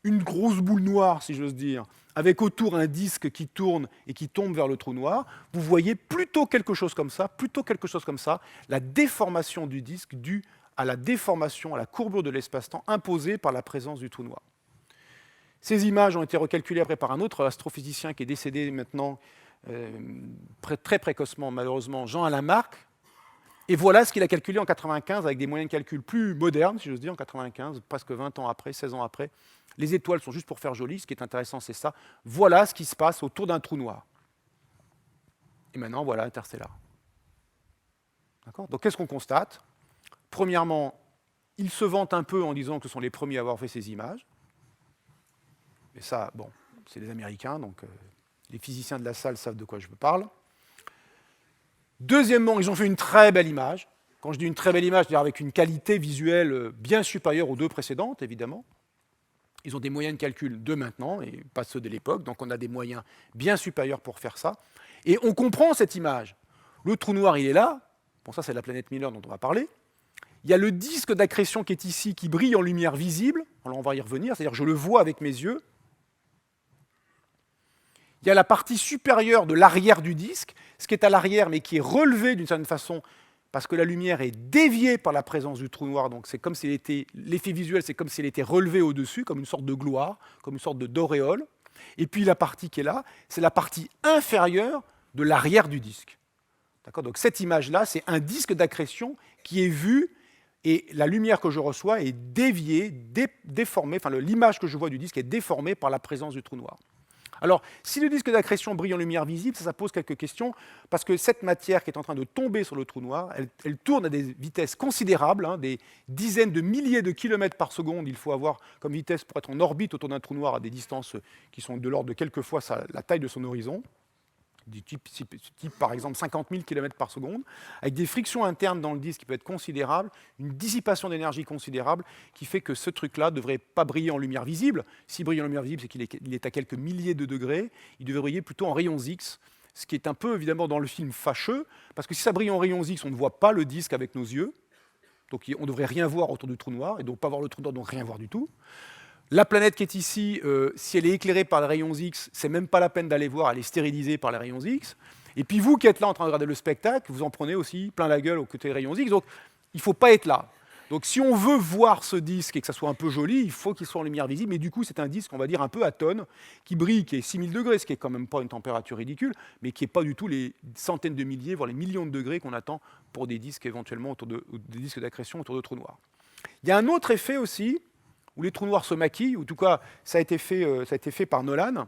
une grosse boule noire, si j'ose dire, avec autour un disque qui tourne et qui tombe vers le trou noir. Vous voyez plutôt quelque chose comme ça, la déformation du disque due à la déformation, à la courbure de l'espace-temps imposée par la présence du trou noir. Ces images ont été recalculées après par un autre astrophysicien qui est décédé maintenant très précocement, malheureusement, Jean-Alain Marc. Et voilà ce qu'il a calculé en 1995 avec des moyens de calcul plus modernes, si j'ose dire, en 1995, presque 20 ans après, 16 ans après. Les étoiles sont juste pour faire joli, ce qui est intéressant, c'est ça. Voilà ce qui se passe autour d'un trou noir. Et maintenant, voilà Interstellar. D'accord ? Donc, qu'est-ce qu'on constate ? Premièrement, ils se vantent un peu en disant que ce sont les premiers à avoir fait ces images. Mais ça, bon, c'est les Américains, donc les physiciens de la salle savent de quoi je parle. Deuxièmement, ils ont fait une très belle image. Quand je dis une très belle image, c'est-à-dire avec une qualité visuelle bien supérieure aux deux précédentes, évidemment. Ils ont des moyens de calcul de maintenant, et pas ceux de l'époque, donc on a des moyens bien supérieurs pour faire ça. Et on comprend cette image. Le trou noir, il est là. Bon, ça, c'est la planète Miller dont on va parler. Il y a le disque d'accrétion qui est ici, qui brille en lumière visible. Alors, on va y revenir, c'est-à-dire que je le vois avec mes yeux. Il y a la partie supérieure de l'arrière du disque, ce qui est à l'arrière, mais qui est relevé d'une certaine façon, parce que la lumière est déviée par la présence du trou noir. Donc c'est comme s'il était, l'effet visuel, c'est comme s'il était relevé au-dessus, comme une sorte de gloire, comme une sorte d'auréole. Et puis la partie qui est là, c'est la partie inférieure de l'arrière du disque. D'accord ? Donc cette image-là, c'est un disque d'accrétion qui est vu, et la lumière que je reçois est déviée, déformée, enfin l'image que je vois du disque est déformée par la présence du trou noir. Alors, si le disque d'accrétion brille en lumière visible, ça pose quelques questions, parce que cette matière qui est en train de tomber sur le trou noir, elle tourne à des vitesses considérables, hein, des dizaines de milliers de kilomètres par seconde, il faut avoir comme vitesse pour être en orbite autour d'un trou noir à des distances qui sont de l'ordre de quelques fois la taille de son horizon, du type par exemple 50 000 km par seconde, avec des frictions internes dans le disque qui peuvent être considérables, une dissipation d'énergie considérable qui fait que ce truc-là ne devrait pas briller en lumière visible. S'il brille en lumière visible, c'est qu'il est à quelques milliers de degrés. Il devrait briller plutôt en rayons X, ce qui est un peu évidemment dans le film fâcheux, parce que si ça brille en rayons X, on ne voit pas le disque avec nos yeux, donc on ne devrait rien voir autour du trou noir, et donc pas voir le trou noir, donc rien voir du tout. La planète qui est ici, si elle est éclairée par les rayons X, c'est même pas la peine d'aller voir, elle est stérilisée par les rayons X. Et puis vous qui êtes là en train de regarder le spectacle, vous en prenez aussi plein la gueule aux côtés des rayons X, donc il ne faut pas être là. Donc si on veut voir ce disque et que ça soit un peu joli, il faut qu'il soit en lumière visible, mais du coup c'est un disque, on va dire, un peu atone, qui brille, qui est 6000 degrés, ce qui est quand même pas une température ridicule, mais qui n'est pas du tout les centaines de milliers, voire les millions de degrés qu'on attend pour des disques éventuellement des disques d'accrétion autour de trous noirs. Il y a un autre effet aussi, où les trous noirs se maquillent, ou en tout cas ça a été fait par Nolan.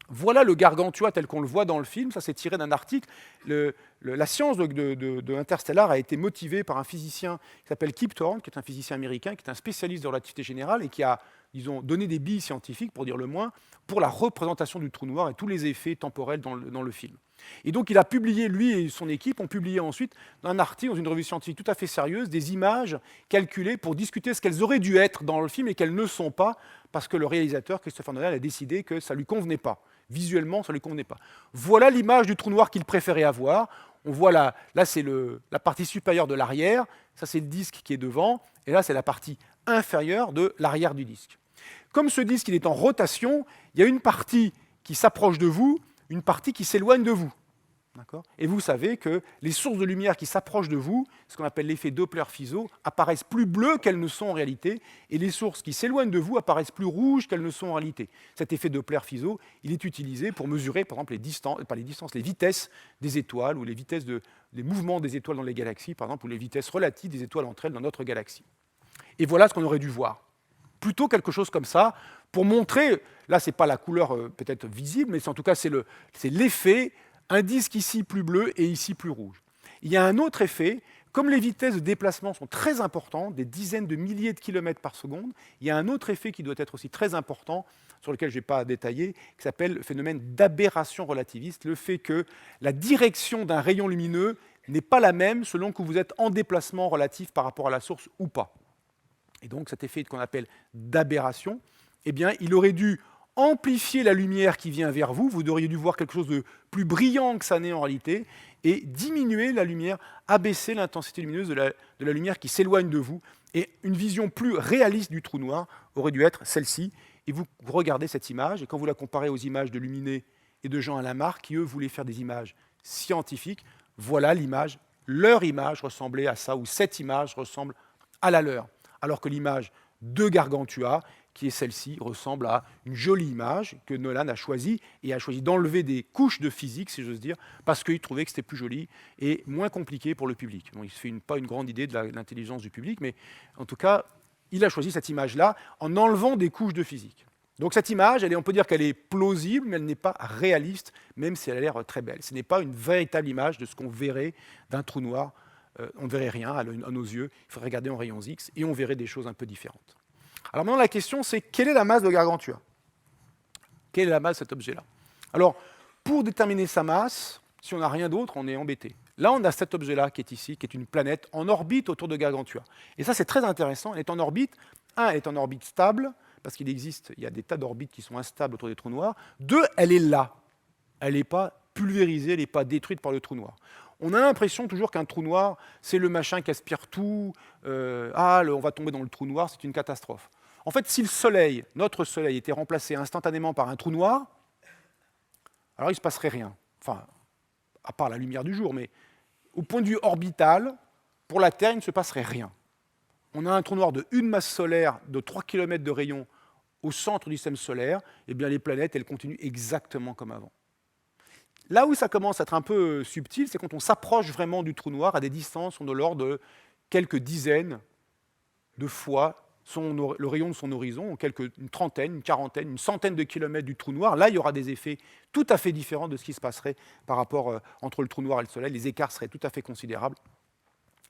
Voilà le Gargantua tel qu'on le voit dans le film, ça c'est tiré d'un article. La science de Interstellar a été motivée par un physicien qui s'appelle Kip Thorne, qui est un physicien américain, qui est un spécialiste de relativité générale et qui a, disons, donné des billes scientifiques, pour dire le moins, pour la représentation du trou noir et tous les effets temporels dans le film. Et donc il a publié, lui et son équipe ont publié ensuite un article dans une revue scientifique tout à fait sérieuse, des images calculées pour discuter ce qu'elles auraient dû être dans le film et qu'elles ne sont pas, parce que le réalisateur, Christopher Nolan, a décidé que ça ne lui convenait pas. Visuellement, ça ne lui convenait pas. Voilà l'image du trou noir qu'il préférait avoir. On voit là c'est la partie supérieure de l'arrière, ça c'est le disque qui est devant, et là c'est la partie inférieure de l'arrière du disque. Comme ce disque il est en rotation, il y a une partie qui s'approche de vous, une partie qui s'éloigne de vous. Et vous savez que les sources de lumière qui s'approchent de vous, ce qu'on appelle l'effet Doppler-Fizeau, apparaissent plus bleues qu'elles ne sont en réalité, et les sources qui s'éloignent de vous apparaissent plus rouges qu'elles ne sont en réalité. Cet effet Doppler-Fizeau, il est utilisé pour mesurer, par exemple, les vitesses des étoiles, ou les vitesses des mouvements des étoiles dans les galaxies, par exemple, ou les vitesses relatives des étoiles entre elles dans notre galaxie. Et voilà ce qu'on aurait dû voir. Plutôt quelque chose comme ça, pour montrer, là c'est pas la couleur peut-être visible, mais en tout cas c'est l'effet, un disque ici plus bleu et ici plus rouge. Il y a un autre effet, comme les vitesses de déplacement sont très importantes, des dizaines de milliers de kilomètres par seconde, il y a un autre effet qui doit être aussi très important, sur lequel je ne vais pas détailler, qui s'appelle le phénomène d'aberration relativiste, le fait que la direction d'un rayon lumineux n'est pas la même selon que vous êtes en déplacement relatif par rapport à la source ou pas. Et donc cet effet qu'on appelle d'aberration, eh bien, il aurait dû amplifier la lumière qui vient vers vous, vous auriez dû voir quelque chose de plus brillant que ça n'est en réalité, et diminuer la lumière, abaisser l'intensité lumineuse de la lumière qui s'éloigne de vous. Et une vision plus réaliste du trou noir aurait dû être celle-ci. Et vous regardez cette image, et quand vous la comparez aux images de Luminet et de Jean Lamarck, qui eux voulaient faire des images scientifiques, voilà l'image, leur image ressemblait à ça, ou cette image ressemble à la leur. Alors que l'image de Gargantua, qui est celle-ci, ressemble à une jolie image que Nolan a choisie, et a choisi d'enlever des couches de physique, si j'ose dire, parce qu'il trouvait que c'était plus joli et moins compliqué pour le public. Bon, il ne se fait pas une grande idée de l'intelligence du public, mais en tout cas, il a choisi cette image-là en enlevant des couches de physique. Donc cette image, on peut dire qu'elle est plausible, mais elle n'est pas réaliste, même si elle a l'air très belle. Ce n'est pas une véritable image de ce qu'on verrait d'un trou noir. On ne verrait rien à nos yeux, il faudrait regarder en rayons X, et on verrait des choses un peu différentes. Alors maintenant, la question, c'est quelle est la masse de Gargantua? Quelle est la masse de cet objet-là? Alors, pour déterminer sa masse, si on n'a rien d'autre, on est embêté. Là, on a cet objet-là qui est ici, qui est une planète en orbite autour de Gargantua. Et ça, c'est très intéressant. Elle est en orbite. Elle est en orbite stable, parce qu'il y a des tas d'orbites qui sont instables autour des trous noirs. 2, elle est là. Elle n'est pas pulvérisée, elle n'est pas détruite par le trou noir. On a l'impression toujours qu'un trou noir, c'est le machin qui aspire tout. On va tomber dans le trou noir, c'est une catastrophe. En fait, si le Soleil, notre Soleil, était remplacé instantanément par un trou noir, alors il ne se passerait rien. Enfin, à part la lumière du jour, mais au point de vue orbital, pour la Terre, il ne se passerait rien. On a un trou noir de une masse solaire de 3 km de rayon au centre du système solaire, et bien les planètes, elles continuent exactement comme avant. Là où ça commence à être un peu subtil, c'est quand on s'approche vraiment du trou noir à des distances de l'ordre de quelques dizaines de fois le rayon de son horizon, une trentaine, une quarantaine, une centaine de kilomètres du trou noir, là, il y aura des effets tout à fait différents de ce qui se passerait par rapport entre le trou noir et le Soleil. Les écarts seraient tout à fait considérables.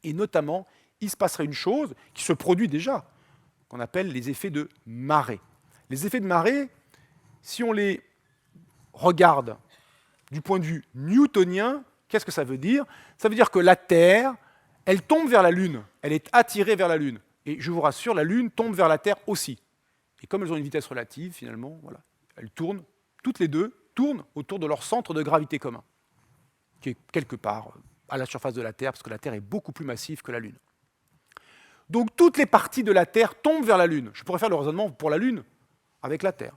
Et notamment, il se passerait une chose qui se produit déjà, qu'on appelle les effets de marée. Les effets de marée, si on les regarde du point de vue newtonien, qu'est-ce que ça veut dire? Ça veut dire que la Terre, elle tombe vers la Lune, elle est attirée vers la Lune. Et je vous rassure, la Lune tombe vers la Terre aussi. Et comme elles ont une vitesse relative, finalement, voilà, elles tournent, toutes les deux, tournent autour de leur centre de gravité commun, qui est quelque part à la surface de la Terre, parce que la Terre est beaucoup plus massive que la Lune. Donc toutes les parties de la Terre tombent vers la Lune. Je pourrais faire le raisonnement pour la Lune avec la Terre.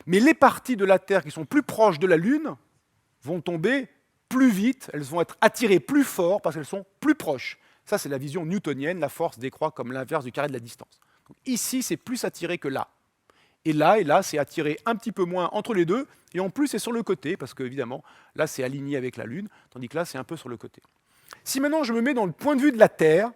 Mais les parties de la Terre qui sont plus proches de la Lune vont tomber plus vite, elles vont être attirées plus fort parce qu'elles sont plus proches. Ça, c'est la vision newtonienne, la force décroît comme l'inverse du carré de la distance. Donc, ici, c'est plus attiré que là. Et là, c'est attiré un petit peu moins entre les deux, et en plus, c'est sur le côté, parce que, évidemment, là, c'est aligné avec la Lune, tandis que là, c'est un peu sur le côté. Si maintenant, je me mets dans le point de vue de la Terre,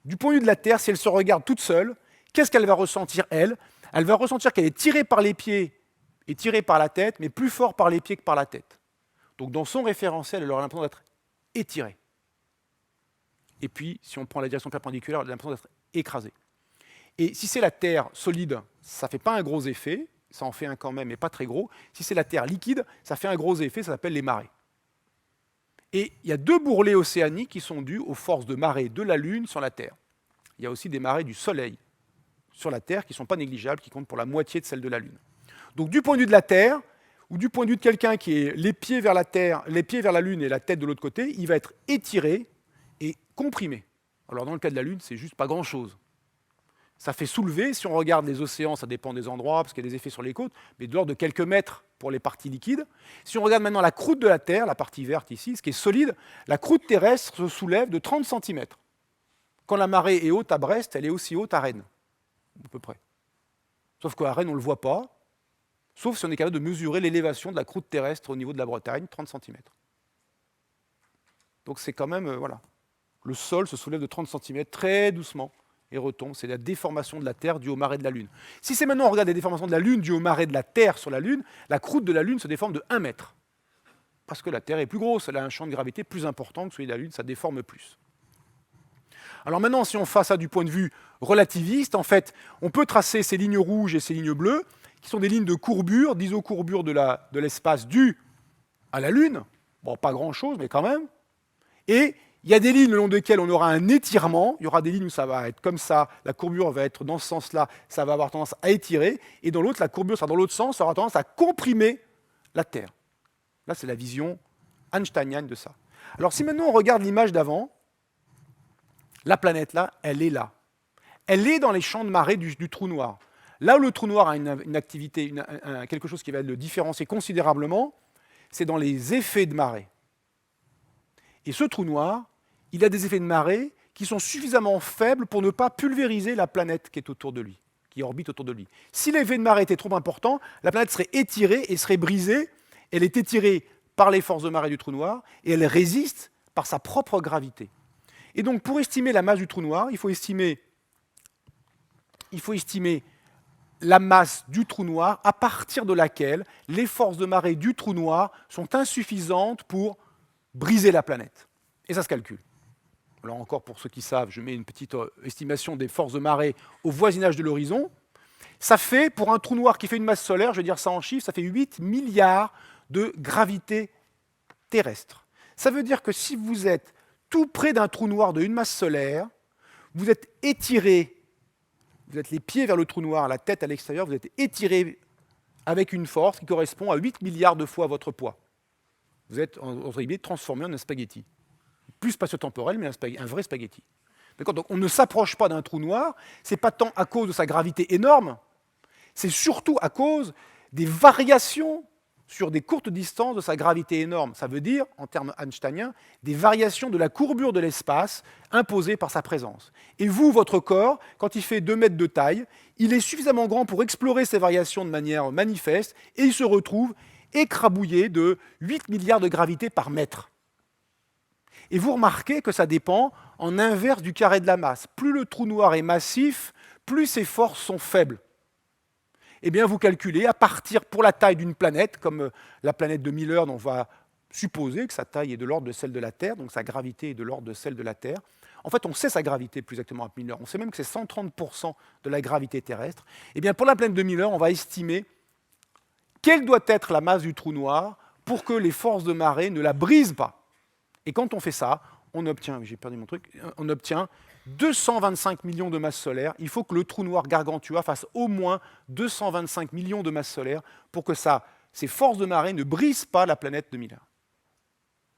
du point de vue de la Terre, si elle se regarde toute seule, qu'est-ce qu'elle va ressentir, elle? Elle va ressentir qu'elle est tirée par les pieds et tirée par la tête, mais plus fort par les pieds que par la tête. Donc, dans son référentiel, elle aura l'impression d'être étirée. Et puis, si on prend la direction perpendiculaire, elle a l'impression d'être écrasée. Et si c'est la Terre solide, ça ne fait pas un gros effet, ça en fait un quand même, mais pas très gros. Si c'est la Terre liquide, ça fait un gros effet, ça s'appelle les marées. Et il y a deux bourrelets océaniques qui sont dus aux forces de marée de la Lune sur la Terre. Il y a aussi des marées du Soleil sur la Terre qui ne sont pas négligeables, qui comptent pour la moitié de celles de la Lune. Donc du point de vue de la Terre, ou du point de vue de quelqu'un qui est les pieds vers la Terre, les pieds vers la Lune et la tête de l'autre côté, il va être étiré et comprimé. Alors dans le cas de la Lune, c'est juste pas grand-chose. Ça fait soulever, si on regarde les océans, ça dépend des endroits, parce qu'il y a des effets sur les côtes, mais de l'ordre de quelques mètres pour les parties liquides. Si on regarde maintenant la croûte de la Terre, la partie verte ici, ce qui est solide, la croûte terrestre se soulève de 30 cm. Quand la marée est haute à Brest, elle est aussi haute à Rennes, à peu près. Sauf qu'à Rennes, on ne le voit pas, sauf si on est capable de mesurer l'élévation de la croûte terrestre au niveau de la Bretagne, 30 cm. Donc c'est quand même, voilà. Le sol se soulève de 30 cm très doucement et retombe. C'est la déformation de la Terre due aux marées de la Lune. Si c'est maintenant on regarde les déformations de la Lune dues aux marées de la Terre sur la Lune, la croûte de la Lune se déforme de 1 mètre. Parce que la Terre est plus grosse, elle a un champ de gravité plus important que celui de la Lune, ça déforme plus. Alors maintenant, si on fait ça du point de vue relativiste, en fait, on peut tracer ces lignes rouges et ces lignes bleues, qui sont des lignes de courbure, d'isocourbure de l'espace due à la Lune. Bon, pas grand-chose, mais quand même. Et il y a des lignes le long desquelles on aura un étirement. Il y aura des lignes où ça va être comme ça, la courbure va être dans ce sens-là, ça va avoir tendance à étirer. Et dans l'autre, la courbure sera dans l'autre sens, ça aura tendance à comprimer la Terre. Là, c'est la vision einsteinienne de ça. Alors si maintenant on regarde l'image d'avant, la planète là, elle est là. Elle est dans les champs de marée du trou noir. Là où le trou noir a une activité, quelque chose qui va le différencier considérablement, c'est dans les effets de marée. Et ce trou noir, il a des effets de marée qui sont suffisamment faibles pour ne pas pulvériser la planète qui est autour de lui, qui orbite autour de lui. Si l'effet de marée était trop important, la planète serait étirée et serait brisée. Elle est étirée par les forces de marée du trou noir et elle résiste par sa propre gravité. Et donc, pour estimer la masse du trou noir, il faut estimer la masse du trou noir à partir de laquelle les forces de marée du trou noir sont insuffisantes pour briser la planète. Et ça se calcule. Alors encore, pour ceux qui savent, je mets une petite estimation des forces de marée au voisinage de l'horizon. Ça fait, pour un trou noir qui fait une masse solaire, je vais dire ça en chiffres, ça fait 8 milliards de gravité terrestre. Ça veut dire que si vous êtes tout près d'un trou noir d'une masse solaire, vous êtes étiré, vous êtes les pieds vers le trou noir, la tête à l'extérieur, vous êtes étiré avec une force qui correspond à 8 milliards de fois votre poids. Vous êtes, entre guillemets, transformé en un spaghetti. Plus spatio-temporel, mais un vrai spaghetti. Donc on ne s'approche pas d'un trou noir, ce n'est pas tant à cause de sa gravité énorme, c'est surtout à cause des variations sur des courtes distances de sa gravité énorme. Ça veut dire, en termes einsteiniens, des variations de la courbure de l'espace imposées par sa présence. Et vous, votre corps, quand il fait 2 mètres de taille, il est suffisamment grand pour explorer ces variations de manière manifeste, et il se retrouve écrabouillé de 8 milliards de gravité par mètre. Et vous remarquez que ça dépend en inverse du carré de la masse. Plus le trou noir est massif, plus ces forces sont faibles. Eh bien, vous calculez, à partir pour la taille d'une planète, comme la planète de Miller, dont on va supposer que sa taille est de l'ordre de celle de la Terre, donc sa gravité est de l'ordre de celle de la Terre. En fait, on sait sa gravité plus exactement à Miller. On sait même que c'est 130% de la gravité terrestre. Eh bien, pour la planète de Miller, on va estimer quelle doit être la masse du trou noir pour que les forces de marée ne la brisent pas. Et quand on fait ça, on obtient, j'ai perdu mon truc, on obtient 225 millions de masses solaires. Il faut que le trou noir Gargantua fasse au moins 225 millions de masses solaires pour que ces forces de marée ne brisent pas la planète de Miller.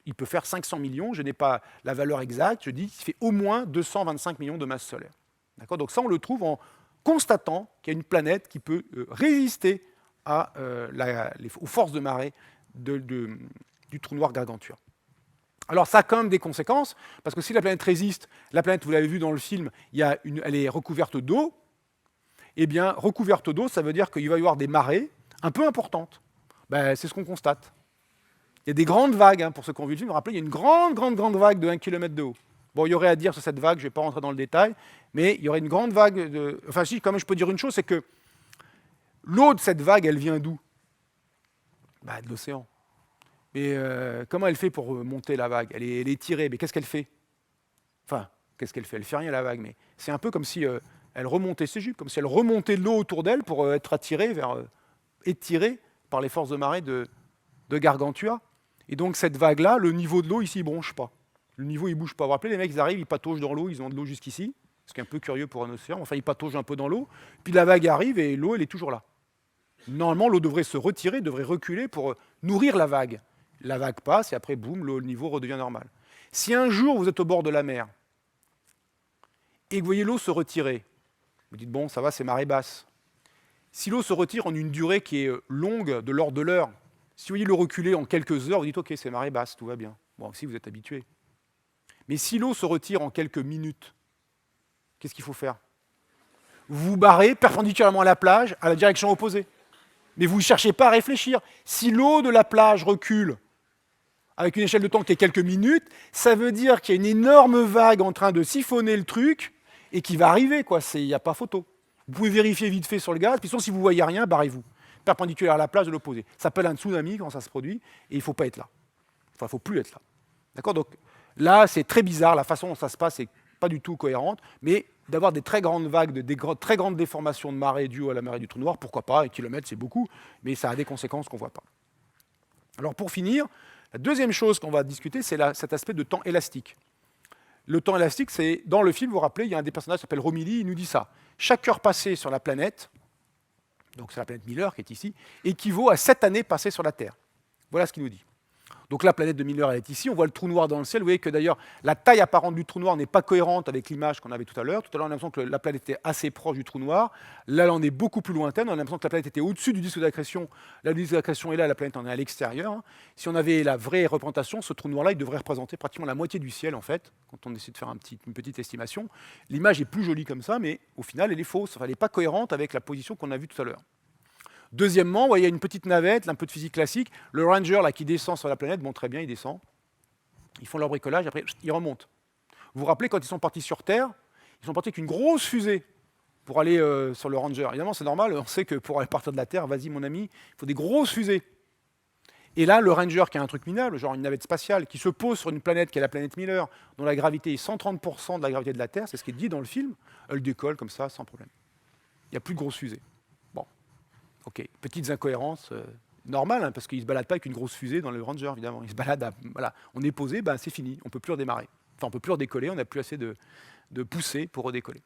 Il peut faire 500 millions, je n'ai pas la valeur exacte, je dis qu'il fait au moins 225 millions de masses solaires. D'accord ? Donc ça, on le trouve en constatant qu'il y a une planète qui peut résister aux forces de marée du trou noir Gargantua. Alors ça a quand même des conséquences, parce que si la planète résiste, la planète, vous l'avez vu dans le film, elle est recouverte d'eau. Eh bien, recouverte d'eau, ça veut dire qu'il va y avoir des marées un peu importantes. Ben, c'est ce qu'on constate. Il y a des grandes vagues, pour ceux qui ont vu le film, rappelez, il y a une grande vague de 1 km de haut. Bon, il y aurait à dire sur cette vague, je ne vais pas rentrer dans le détail, mais il y aurait une grande vague de... Enfin, si, quand même, je peux dire une chose, c'est que l'eau de cette vague, elle vient d'où ? Ben, de l'océan. Mais comment elle fait pour monter la vague ? Elle est tirée, mais qu'est-ce qu'elle fait ? Enfin, qu'est-ce qu'elle fait ? Elle ne fait rien, la vague, mais c'est un peu comme si elle remontait ses jupes, comme si elle remontait de l'eau autour d'elle pour être attirée étirée par les forces de marée de Gargantua. Et donc cette vague-là, le niveau de l'eau ici, il ne bronche pas. Le niveau, il ne bouge pas. Vous vous rappelez, les mecs, ils arrivent, ils pataugent dans l'eau, ils ont de l'eau jusqu'ici, ce qui est un peu curieux pour un océan. Enfin, ils pataugent un peu dans l'eau, puis la vague arrive et l'eau, elle est toujours là. Normalement, l'eau devrait se retirer, devrait reculer pour nourrir la vague. La vague passe et après, boum, le niveau redevient normal. Si un jour, vous êtes au bord de la mer et que vous voyez l'eau se retirer, vous dites, bon, ça va, c'est marée basse. Si l'eau se retire en une durée qui est longue, de l'ordre de l'heure, si vous voyez l'eau reculer en quelques heures, vous dites, ok, c'est marée basse, tout va bien. Bon, si vous êtes habitué. Mais si l'eau se retire en quelques minutes, qu'est-ce qu'il faut faire ? Vous vous barrez perpendiculairement à la plage, à la direction opposée. Mais vous ne cherchez pas à réfléchir. Si l'eau de la plage recule avec une échelle de temps qui est quelques minutes, ça veut dire qu'il y a une énorme vague en train de siphonner le truc et qui va arriver, quoi. Il n'y a pas photo. Vous pouvez vérifier vite fait sur le gaz, puis sinon, si vous ne voyez rien, barrez-vous. Perpendiculaire à la plage de l'opposé. Ça s'appelle un tsunami quand ça se produit, et il ne faut pas être là. Enfin, il ne faut plus être là. D'accord ? Donc là, c'est très bizarre, la façon dont ça se passe n'est pas du tout cohérente, mais d'avoir des très grandes vagues, très grandes déformations de marée dues à la marée du trou noir, pourquoi pas, un kilomètre, c'est beaucoup, mais ça a des conséquences qu'on ne voit pas. Alors pour finir, la deuxième chose qu'on va discuter, c'est cet aspect de temps élastique. Le temps élastique, c'est, dans le film, vous vous rappelez, il y a un des personnages qui s'appelle Romilly, il nous dit ça. Chaque heure passée sur la planète, donc c'est la planète Miller qui est ici, équivaut à 7 années passées sur la Terre. Voilà ce qu'il nous dit. Donc la planète de Miller, elle est ici, on voit le trou noir dans le ciel. Vous voyez que d'ailleurs, la taille apparente du trou noir n'est pas cohérente avec l'image qu'on avait tout à l'heure. Tout à l'heure, on a l'impression que la planète était assez proche du trou noir. Là, on est beaucoup plus lointaine. On a l'impression que la planète était au-dessus du disque d'accrétion. Là, le disque d'accrétion est là, la planète en est à l'extérieur. Si on avait la vraie représentation, ce trou noir-là, il devrait représenter pratiquement la moitié du ciel, en fait, quand on essaie de faire une petite estimation. L'image est plus jolie comme ça, mais au final, elle est fausse. Enfin, elle n'est pas cohérente avec la position qu'on a vue tout à l'heure. Deuxièmement, vous voyez, il y a une petite navette, un peu de physique classique. Le Ranger là, qui descend sur la planète, bon, très bien, il descend. Ils font leur bricolage, après, ils remontent. Vous vous rappelez, quand ils sont partis sur Terre, ils sont partis avec une grosse fusée pour aller sur le Ranger. Évidemment, c'est normal, on sait que pour aller partir de la Terre, vas-y mon ami, il faut des grosses fusées. Et là, le Ranger, qui a un truc minable, genre une navette spatiale, qui se pose sur une planète qui est la planète Miller, dont la gravité est 130% de la gravité de la Terre, c'est ce qui est dit dans le film, elle décolle comme ça, sans problème. Il n'y a plus de grosses fusées. Ok, petites incohérences normales, parce qu'ils ne se baladent pas avec une grosse fusée dans le Ranger, évidemment. Ils se baladent voilà, on est posé, c'est fini, on ne peut plus redémarrer. Enfin, on ne peut plus redécoller, on n'a plus assez de poussée pour redécoller.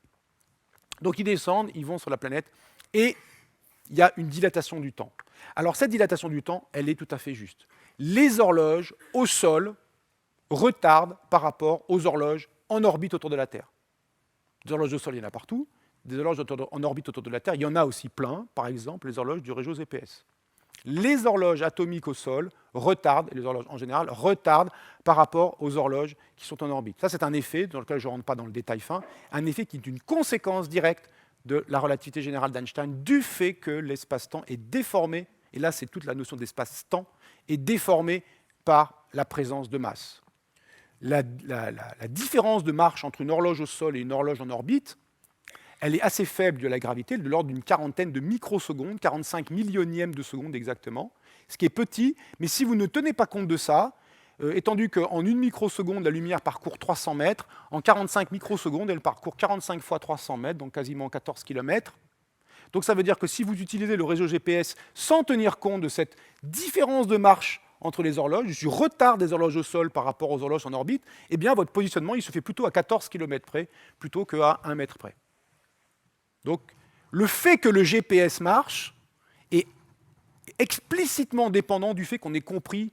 Donc ils descendent, ils vont sur la planète, et il y a une dilatation du temps. Alors cette dilatation du temps, elle est tout à fait juste. Les horloges au sol retardent par rapport aux horloges en orbite autour de la Terre. Les horloges au sol, il y en a partout. Des horloges en orbite autour de la Terre, il y en a aussi plein, par exemple les horloges du réseau GPS. Les horloges atomiques au sol retardent, et les horloges en général, retardent par rapport aux horloges qui sont en orbite. Ça, c'est un effet dans lequel je ne rentre pas dans le détail fin, un effet qui est une conséquence directe de la relativité générale d'Einstein, du fait que l'espace-temps est déformé, et là c'est toute la notion d'espace-temps, est déformée par la présence de masse. La différence de marche entre une horloge au sol et une horloge en orbite, elle est assez faible de la gravité, de l'ordre d'une quarantaine de microsecondes, 45 millionièmes de seconde exactement, ce qui est petit, mais si vous ne tenez pas compte de ça, étant donné qu'en 1 microseconde, la lumière parcourt 300 mètres, en 45 microsecondes, elle parcourt 45 fois 300 mètres, donc quasiment 14 km. Donc ça veut dire que si vous utilisez le réseau GPS sans tenir compte de cette différence de marche entre les horloges, du retard des horloges au sol par rapport aux horloges en orbite, eh bien votre positionnement il se fait plutôt à 14 km près, plutôt qu'à 1 mètre près. Donc le fait que le GPS marche est explicitement dépendant du fait qu'on ait compris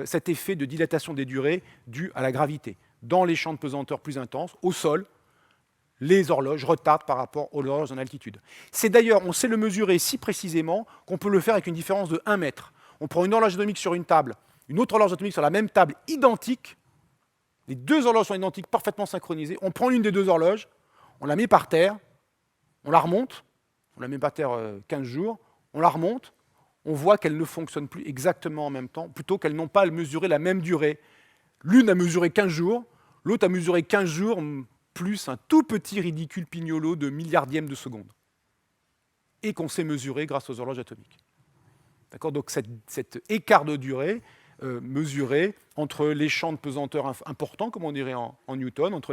cet effet de dilatation des durées dû à la gravité. Dans les champs de pesanteur plus intenses, au sol, les horloges retardent par rapport aux horloges en altitude. C'est d'ailleurs, on sait le mesurer si précisément qu'on peut le faire avec une différence de 1 mètre. On prend une horloge atomique sur une table, une autre horloge atomique sur la même table, identique. Les deux horloges sont identiques, parfaitement synchronisées. On prend l'une des deux horloges, on la met par terre, on la remonte, on la met par terre 15 jours, on la remonte, on voit qu'elles ne fonctionnent plus exactement en même temps, plutôt qu'elles n'ont pas à mesurer la même durée. L'une a mesuré 15 jours, l'autre a mesuré 15 jours plus un tout petit ridicule pignolo de milliardième de seconde. Et qu'on sait mesurer grâce aux horloges atomiques. D'accord ? Donc cet écart de durée mesuré entre les champs de pesanteur importants, comme on dirait en Newton, entre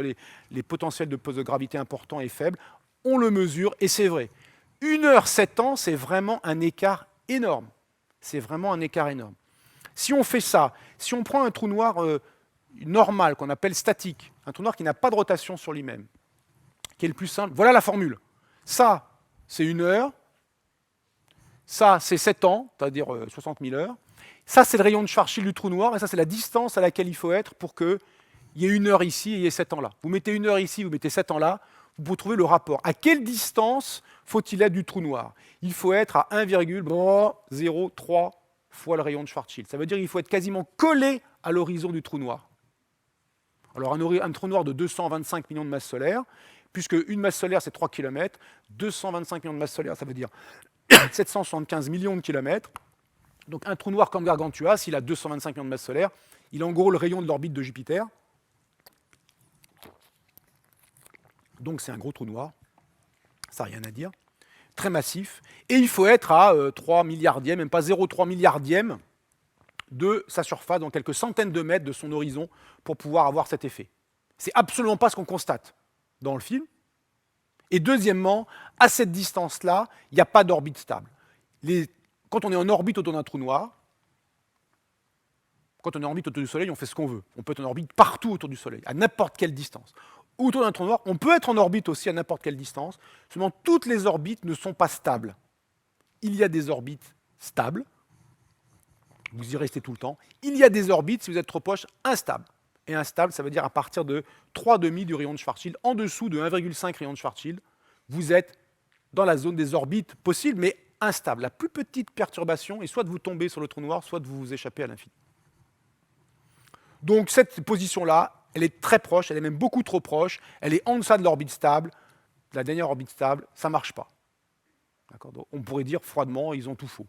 les potentiels de pose de gravité importants et faibles, on le mesure, et c'est vrai. 1 heure 7 ans, c'est vraiment un écart énorme. C'est vraiment un écart énorme. Si on fait ça, si on prend un trou noir normal, qu'on appelle statique, un trou noir qui n'a pas de rotation sur lui-même, qui est le plus simple, voilà la formule. Ça, c'est 1 heure. Ça, c'est 7 ans, c'est-à-dire 60 000 heures. Ça, c'est le rayon de Schwarzschild du trou noir, et ça, c'est la distance à laquelle il faut être pour qu'il y ait 1 heure ici et il y ait 7 ans là. Vous mettez 1 heure ici, vous mettez 7 ans là, vous pouvez trouver le rapport. À quelle distance faut-il être du trou noir? Il faut être à 1,03 fois le rayon de Schwarzschild. Ça veut dire qu'il faut être quasiment collé à l'horizon du trou noir. Alors un trou noir de 225 millions de masses solaires, puisque une masse solaire c'est 3 km, 225 millions de masses solaires, ça veut dire 775 millions de kilomètres. Donc un trou noir comme Gargantua, s'il a 225 millions de masses solaires, il a en gros le rayon de l'orbite de Jupiter. Donc c'est un gros trou noir, ça n'a rien à dire, très massif. Et il faut être à 3 milliardièmes, même pas 0,3 milliardième de sa surface, dans quelques centaines de mètres de son horizon, pour pouvoir avoir cet effet. C'est absolument pas ce qu'on constate dans le film. Et deuxièmement, à cette distance-là, il n'y a pas d'orbite stable. Quand on est en orbite autour d'un trou noir, quand on est en orbite autour du Soleil, on fait ce qu'on veut. On peut être en orbite partout autour du Soleil, à n'importe quelle distance. Autour d'un trou noir, on peut être en orbite aussi à n'importe quelle distance, seulement toutes les orbites ne sont pas stables. Il y a des orbites stables, vous y restez tout le temps. Il y a des orbites, si vous êtes trop proche, instables. Et instable, ça veut dire à partir de 3,5 du rayon de Schwarzschild, en dessous de 1,5 rayon de Schwarzschild, vous êtes dans la zone des orbites possibles, mais instables. La plus petite perturbation est soit de vous tomber sur le trou noir, soit de vous échapper à l'infini. Donc cette position-là, elle est très proche, elle est même beaucoup trop proche, elle est en deçà de l'orbite stable, de la dernière orbite stable, ça ne marche pas. Donc, on pourrait dire froidement, ils ont tout faux.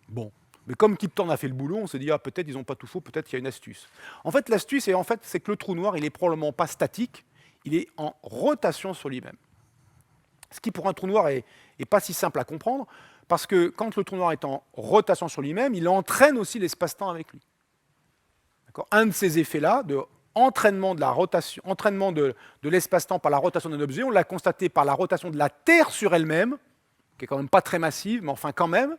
Bon. Mais comme Kip Thorne a fait le boulot, on se dit, peut-être ils n'ont pas tout faux, peut-être qu'il y a une astuce. En fait, l'astuce, c'est que le trou noir, il n'est probablement pas statique, il est en rotation sur lui-même. Ce qui, pour un trou noir, est pas si simple à comprendre, parce que quand le trou noir est en rotation sur lui-même, il entraîne aussi l'espace-temps avec lui. Un de ces effets-là, de entraînement de l'espace-temps par la rotation d'un objet, on l'a constaté par la rotation de la Terre sur elle-même, qui est quand même pas très massive, mais enfin quand même.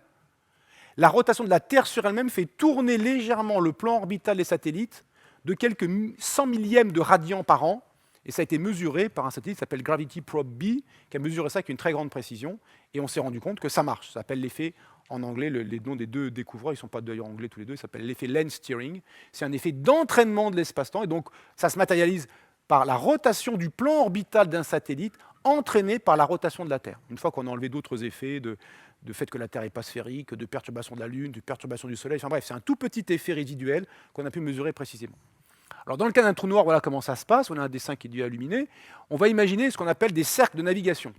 La rotation de la Terre sur elle-même fait tourner légèrement le plan orbital des satellites de quelques 100 millièmes de radians par an. Et ça a été mesuré par un satellite qui s'appelle Gravity Probe B, qui a mesuré ça avec une très grande précision. Et on s'est rendu compte que ça marche. Ça s'appelle l'effet, en anglais, les noms des deux découvreurs, ils ne sont pas d'ailleurs anglais tous les deux, ça s'appelle l'effet lens steering. C'est un effet d'entraînement de l'espace-temps. Et donc, ça se matérialise par la rotation du plan orbital d'un satellite entraîné par la rotation de la Terre. Une fois qu'on a enlevé d'autres effets de fait que la Terre n'est pas sphérique, de perturbation de la Lune, de perturbation du Soleil, enfin bref, c'est un tout petit effet résiduel qu'on a pu mesurer précisément. Alors dans le cas d'un trou noir, voilà comment ça se passe, on a un dessin qui est dû illuminer. On va imaginer ce qu'on appelle des cercles de navigation.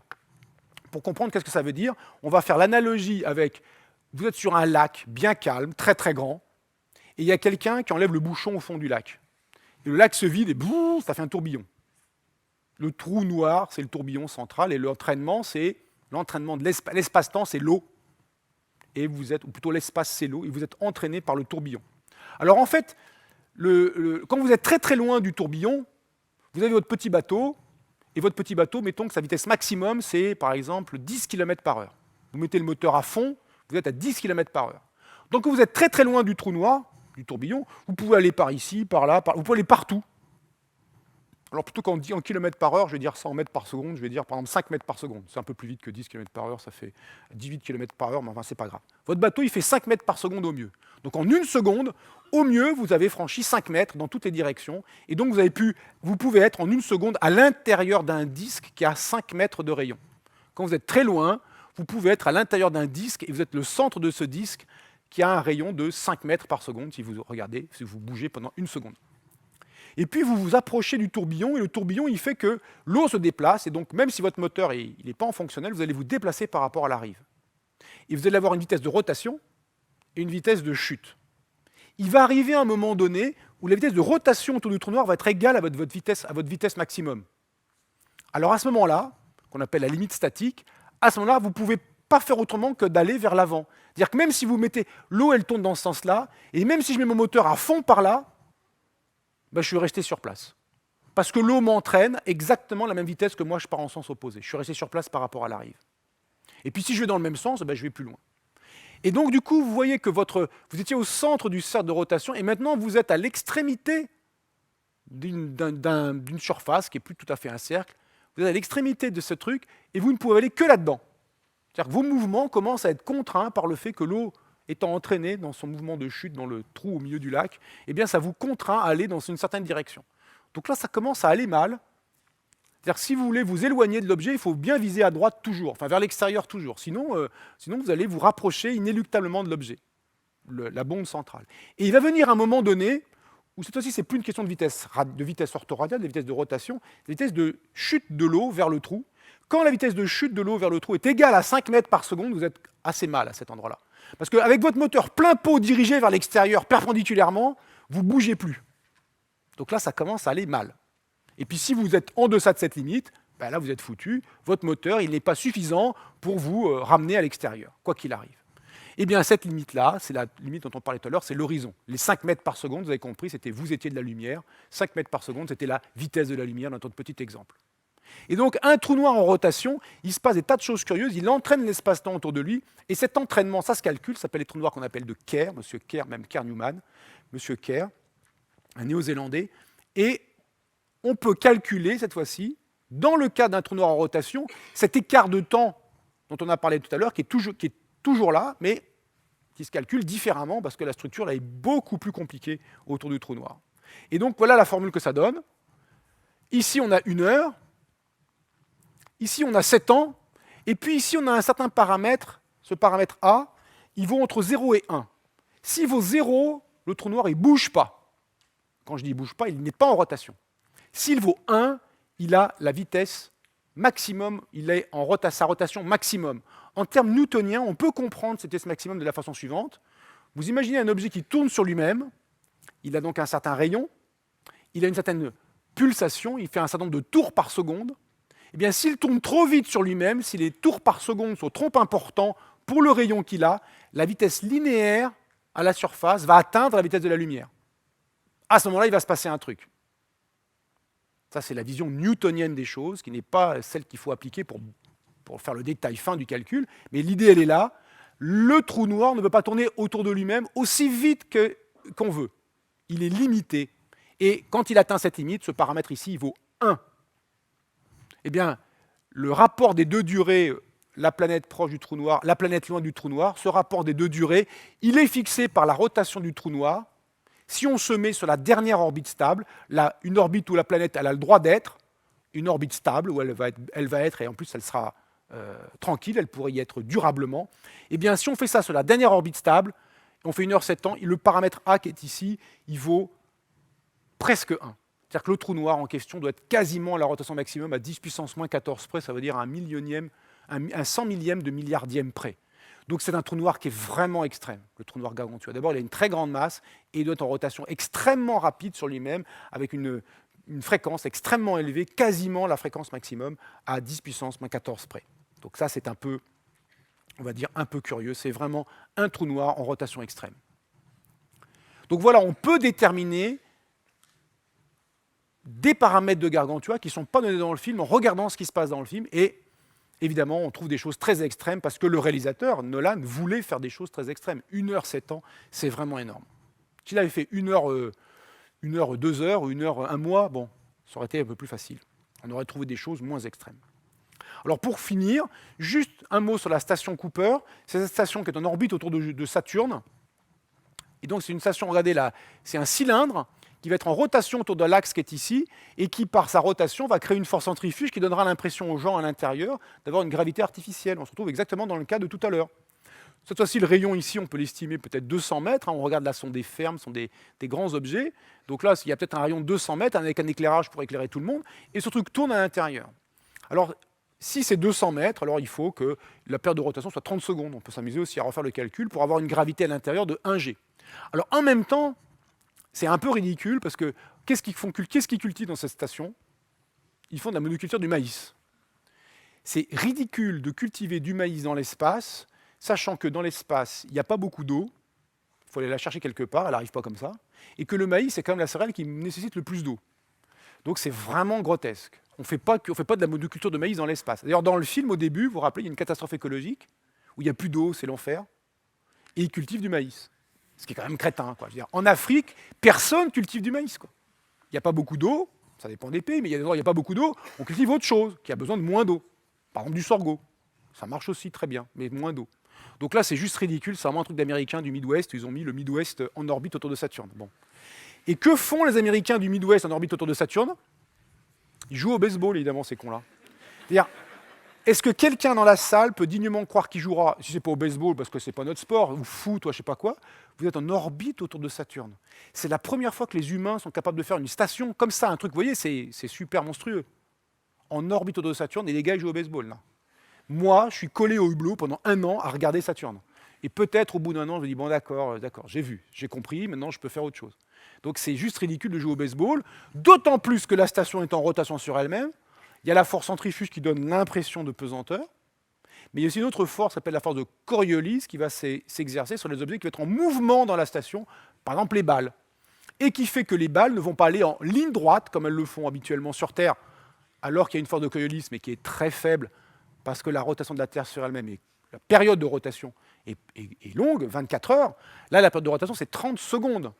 Pour comprendre qu'est-ce que ça veut dire, on va faire l'analogie avec, vous êtes sur un lac bien calme, très très grand, et il y a quelqu'un qui enlève le bouchon au fond du lac. Et le lac se vide et boum, ça fait un tourbillon. Le trou noir, c'est le tourbillon central, et l'entraînement, c'est l'entraînement de l'espace-temps, c'est l'eau. Et vous êtes, ou plutôt l'espace, c'est l'eau, et vous êtes entraîné par le tourbillon. Alors en fait, quand vous êtes très très loin du tourbillon, vous avez votre petit bateau, et votre petit bateau, mettons que sa vitesse maximum, c'est par exemple 10 km/h. Vous mettez le moteur à fond, vous êtes à 10 km/h. Donc quand vous êtes très très loin du trou noir, du tourbillon, vous pouvez aller par ici, par là, vous pouvez aller partout. Alors plutôt qu'en km/h, je vais dire 100 mètres par seconde, je vais dire par exemple 5 mètres par seconde. C'est un peu plus vite que 10 km/h, ça fait 18 km/h, mais enfin c'est pas grave. Votre bateau, il fait 5 mètres par seconde au mieux. Donc en une seconde, au mieux, vous avez franchi 5 mètres dans toutes les directions. Et donc vous pouvez être en une seconde à l'intérieur d'un disque qui a 5 mètres de rayon. Quand vous êtes très loin, vous pouvez être à l'intérieur d'un disque et vous êtes le centre de ce disque qui a un rayon de 5 mètres par seconde si vous regardez, si vous bougez pendant une seconde. Et puis vous vous approchez du tourbillon, et le tourbillon il fait que l'eau se déplace, et donc même si votre moteur n'est pas en fonctionnel, vous allez vous déplacer par rapport à la rive. Et vous allez avoir une vitesse de rotation et une vitesse de chute. Il va arriver un moment donné où la vitesse de rotation autour du trou noir va être égale à votre vitesse maximum. Alors à ce moment-là, qu'on appelle la limite statique, à ce moment-là, vous ne pouvez pas faire autrement que d'aller vers l'avant. C'est-à-dire que même si vous mettez l'eau, elle tourne dans ce sens-là, et même si je mets mon moteur à fond par là, ben, je suis resté sur place. Parce que l'eau m'entraîne exactement à la même vitesse que moi, je pars en sens opposé. Je suis resté sur place par rapport à la rive. Et puis si je vais dans le même sens, ben, je vais plus loin. Et donc du coup, vous voyez que vous étiez au centre du cercle de rotation, et maintenant vous êtes à l'extrémité d'une surface qui n'est plus tout à fait un cercle. Vous êtes à l'extrémité de ce truc, et vous ne pouvez aller que là-dedans. C'est-à-dire que vos mouvements commencent à être contraints par le fait que l'eau étant entraînée dans son mouvement de chute dans le trou au milieu du lac, eh bien ça vous contraint à aller dans une certaine direction. Donc là, ça commence à aller mal. C'est-à-dire que si vous voulez vous éloigner de l'objet, il faut bien viser à droite toujours, enfin vers l'extérieur toujours. Sinon vous allez vous rapprocher inéluctablement de l'objet, la bombe centrale. Et il va venir un moment donné où cette fois-ci, ce n'est plus une question de vitesse orthoradiale, de vitesse de rotation, de vitesse de chute de l'eau vers le trou. Quand la vitesse de chute de l'eau vers le trou est égale à 5 mètres par seconde, vous êtes assez mal à cet endroit-là. Parce qu'avec votre moteur plein pot dirigé vers l'extérieur perpendiculairement, vous ne bougez plus. Donc là, ça commence à aller mal. Et puis si vous êtes en deçà de cette limite, ben là vous êtes foutu. Votre moteur, il n'est pas suffisant pour vous ramener à l'extérieur, quoi qu'il arrive. Eh bien cette limite-là, c'est la limite dont on parlait tout à l'heure, c'est l'horizon. Les 5 mètres par seconde, vous avez compris, c'était vous étiez de la lumière. 5 mètres par seconde, c'était la vitesse de la lumière dans notre petit exemple. Et donc, un trou noir en rotation, il se passe des tas de choses curieuses, il entraîne l'espace-temps autour de lui, et cet entraînement, ça se calcule, ça s'appelle les trous noirs qu'on appelle de Kerr, Monsieur Kerr, même Kerr Newman, Monsieur Kerr, un néo-zélandais, et on peut calculer, cette fois-ci, dans le cas d'un trou noir en rotation, cet écart de temps dont on a parlé tout à l'heure, qui est toujours là, mais qui se calcule différemment, parce que la structure là, est beaucoup plus compliquée autour du trou noir. Et donc, voilà la formule que ça donne. Ici, on a 1 heure. Ici, on a 7 ans, et puis ici, on a un certain paramètre, ce paramètre A, il vaut entre 0 et 1. S'il vaut 0, le trou noir, il ne bouge pas. Quand je dis il ne bouge pas, il n'est pas en rotation. S'il vaut 1, il a la vitesse maximum, il est à sa rotation maximum. En termes newtoniens, on peut comprendre cette vitesse maximum de la façon suivante. Vous imaginez un objet qui tourne sur lui-même, il a donc un certain rayon, il a une certaine pulsation, il fait un certain nombre de tours par seconde. Eh bien, s'il tourne trop vite sur lui-même, si les tours par seconde sont trop importants pour le rayon qu'il a, la vitesse linéaire à la surface va atteindre la vitesse de la lumière. À ce moment-là, il va se passer un truc. Ça, c'est la vision newtonienne des choses, qui n'est pas celle qu'il faut appliquer pour faire le détail fin du calcul, mais l'idée, elle est là. Le trou noir ne peut pas tourner autour de lui-même aussi vite qu'on veut. Il est limité. Et quand il atteint cette limite, ce paramètre ici, il vaut 1. Eh bien, le rapport des deux durées, la planète proche du trou noir, la planète loin du trou noir, ce rapport des deux durées, il est fixé par la rotation du trou noir. Si on se met sur la dernière orbite stable, une orbite où la planète elle a le droit d'être, une orbite stable où elle va être, et en plus elle sera tranquille, elle pourrait y être durablement, eh bien si on fait ça sur la dernière orbite stable, on fait 1 heure 7 ans, le paramètre A qui est ici, il vaut presque 1. C'est-à-dire que le trou noir en question doit être quasiment à la rotation maximum à 10 puissance moins 14 près, ça veut dire un 100 millième de milliardième près. Donc c'est un trou noir qui est vraiment extrême, le trou noir gargantua. D'abord, il a une très grande masse et il doit être en rotation extrêmement rapide sur lui-même, avec une une fréquence extrêmement élevée, quasiment la fréquence maximum à 10 puissance moins 14 près. Donc ça, c'est un peu, on va dire, un peu curieux. C'est vraiment un trou noir en rotation extrême. Donc voilà, on peut déterminer des paramètres de Gargantua qui ne sont pas donnés dans le film en regardant ce qui se passe dans le film. Et évidemment, on trouve des choses très extrêmes parce que le réalisateur, Nolan, voulait faire des choses très extrêmes. 1 heure, 7 ans, c'est vraiment énorme. S'il avait fait 1 heure, 2 heures, ou 1 heure, 1 mois, bon, ça aurait été un peu plus facile. On aurait trouvé des choses moins extrêmes. Alors pour finir, juste un mot sur la station Cooper. C'est cette station qui est en orbite autour de Saturne. Et donc c'est une station, regardez là, c'est un cylindre qui va être en rotation autour de l'axe qui est ici, et qui, par sa rotation, va créer une force centrifuge qui donnera l'impression aux gens à l'intérieur d'avoir une gravité artificielle. On se retrouve exactement dans le cas de tout à l'heure. Cette fois-ci, le rayon ici, on peut l'estimer peut-être 200 mètres. On regarde là, ce sont des fermes, ce sont des grands objets. Donc là, il y a peut-être un rayon de 200 mètres avec un éclairage pour éclairer tout le monde. Et ce truc tourne à l'intérieur. Alors, si c'est 200 mètres, alors il faut que la période de rotation soit 30 secondes. On peut s'amuser aussi à refaire le calcul pour avoir une gravité à l'intérieur de 1 G. Alors, en même temps, c'est un peu ridicule parce que qu'est-ce qu'ils cultivent dans cette station? Ils font de la monoculture du maïs. C'est ridicule de cultiver du maïs dans l'espace, sachant que dans l'espace, il n'y a pas beaucoup d'eau, il faut aller la chercher quelque part, elle n'arrive pas comme ça, et que le maïs, c'est quand même la céréale qui nécessite le plus d'eau. Donc c'est vraiment grotesque. On ne fait pas de la monoculture de maïs dans l'espace. D'ailleurs, dans le film, au début, vous vous rappelez, il y a une catastrophe écologique, où il n'y a plus d'eau, c'est l'enfer, et ils cultivent du maïs. Ce qui est quand même crétin, quoi. Je veux dire, en Afrique, personne cultive du maïs, quoi. Il n'y a pas beaucoup d'eau, ça dépend des pays, mais il y a des endroits où il n'y a pas beaucoup d'eau, on cultive autre chose, qui a besoin de moins d'eau. Par exemple, du sorgho. Ça marche aussi très bien, mais moins d'eau. Donc là, c'est juste ridicule, c'est vraiment un truc d'Américains du Midwest, ils ont mis le Midwest en orbite autour de Saturne. Bon. Et que font les Américains du Midwest en orbite autour de Saturne? Ils jouent au baseball, évidemment, ces cons-là. C'est-à-dire, est-ce que quelqu'un dans la salle peut dignement croire qu'il jouera, si ce n'est pas au baseball, parce que ce n'est pas notre sport, ou foot, ou je ne sais pas quoi, vous êtes en orbite autour de Saturne. C'est la première fois que les humains sont capables de faire une station comme ça, un truc, vous voyez, c'est super monstrueux. En orbite autour de Saturne, et les gars, ils jouent au baseball, là. Moi, je suis collé au hublot pendant 1 an à regarder Saturne. Et peut-être, au bout d'1 an, je me dis, bon, d'accord, j'ai vu, j'ai compris, maintenant, je peux faire autre chose. Donc, c'est juste ridicule de jouer au baseball, d'autant plus que la station est en rotation sur elle-même. Il y a la force centrifuge qui donne l'impression de pesanteur, mais il y a aussi une autre force qui s'appelle la force de Coriolis qui va s'exercer sur les objets qui vont être en mouvement dans la station, par exemple les balles, et qui fait que les balles ne vont pas aller en ligne droite comme elles le font habituellement sur Terre, alors qu'il y a une force de Coriolis, mais qui est très faible, parce que la rotation de la Terre sur elle-même, la période de rotation est longue, 24 heures. Là, la période de rotation, c'est 30 secondes.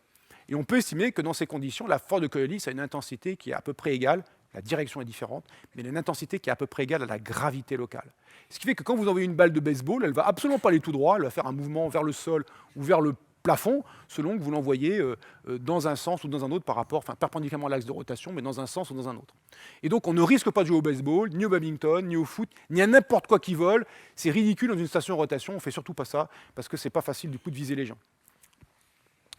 Et on peut estimer que dans ces conditions, la force de Coriolis a une intensité qui est à peu près égale. La direction est différente, mais il y a une intensité qui est à peu près égale à la gravité locale. Ce qui fait que quand vous envoyez une balle de baseball, elle ne va absolument pas aller tout droit, elle va faire un mouvement vers le sol ou vers le plafond, selon que vous l'envoyez dans un sens ou dans un autre par rapport, enfin perpendiculairement à l'axe de rotation, mais dans un sens ou dans un autre. Et donc on ne risque pas de jouer au baseball, ni au badminton, ni au foot, ni à n'importe quoi qui vole. C'est ridicule dans une station de rotation, on ne fait surtout pas ça, parce que c'est pas facile du coup de viser les gens.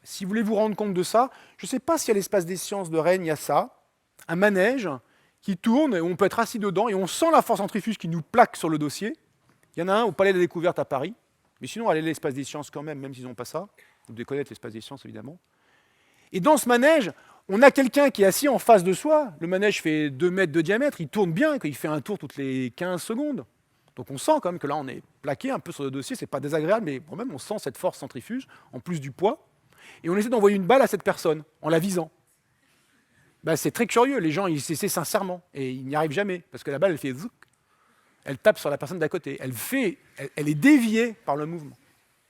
Si vous voulez vous rendre compte de ça, je ne sais pas si à l'espace des sciences de Rennes, il y a ça, un manège qui tourne, et on peut être assis dedans, et on sent la force centrifuge qui nous plaque sur le dossier. Il y en a un au Palais de la Découverte à Paris, mais sinon, allez à l'espace des sciences quand même s'ils n'ont pas ça. Vous devez connaître l'espace des sciences, évidemment. Et dans ce manège, on a quelqu'un qui est assis en face de soi. Le manège fait 2 mètres de diamètre, il tourne bien, il fait un tour toutes les 15 secondes. Donc on sent quand même que là, on est plaqué un peu sur le dossier, c'est pas désagréable, mais quand même, on sent cette force centrifuge, en plus du poids. Et on essaie d'envoyer une balle à cette personne, en la visant. Ben, c'est très curieux, les gens ils essaient sincèrement, et ils n'y arrivent jamais, parce que la balle, elle fait zouk, elle tape sur la personne d'à côté, elle est déviée par le mouvement.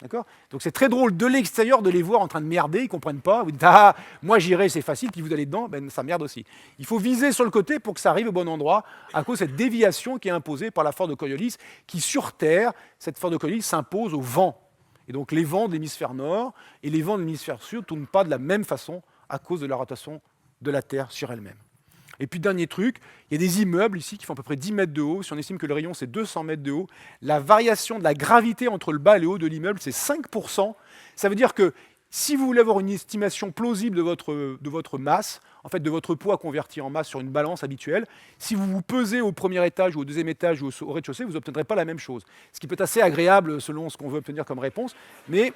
D'accord ? Donc c'est très drôle de l'extérieur de les voir en train de merder, ils ne comprennent pas, vous dites « Ah, moi j'irai, c'est facile », puis vous allez dedans, ben, ça merde aussi. Il faut viser sur le côté pour que ça arrive au bon endroit, à cause de cette déviation qui est imposée par la force de Coriolis, qui sur Terre, cette force de Coriolis s'impose au vent. Et donc les vents de l'hémisphère nord et les vents de l'hémisphère sud ne tournent pas de la même façon à cause de la rotation de la Terre sur elle-même. Et puis dernier truc, il y a des immeubles ici qui font à peu près 10 mètres de haut. Si on estime que le rayon c'est 200 mètres de haut, la variation de la gravité entre le bas et le haut de l'immeuble c'est 5%. Ça veut dire que si vous voulez avoir une estimation plausible de votre masse, en fait de votre poids converti en masse sur une balance habituelle, si vous vous pesez au premier étage ou au deuxième étage ou au rez-de-chaussée, vous n'obtiendrez pas la même chose. Ce qui peut être assez agréable selon ce qu'on veut obtenir comme réponse, mais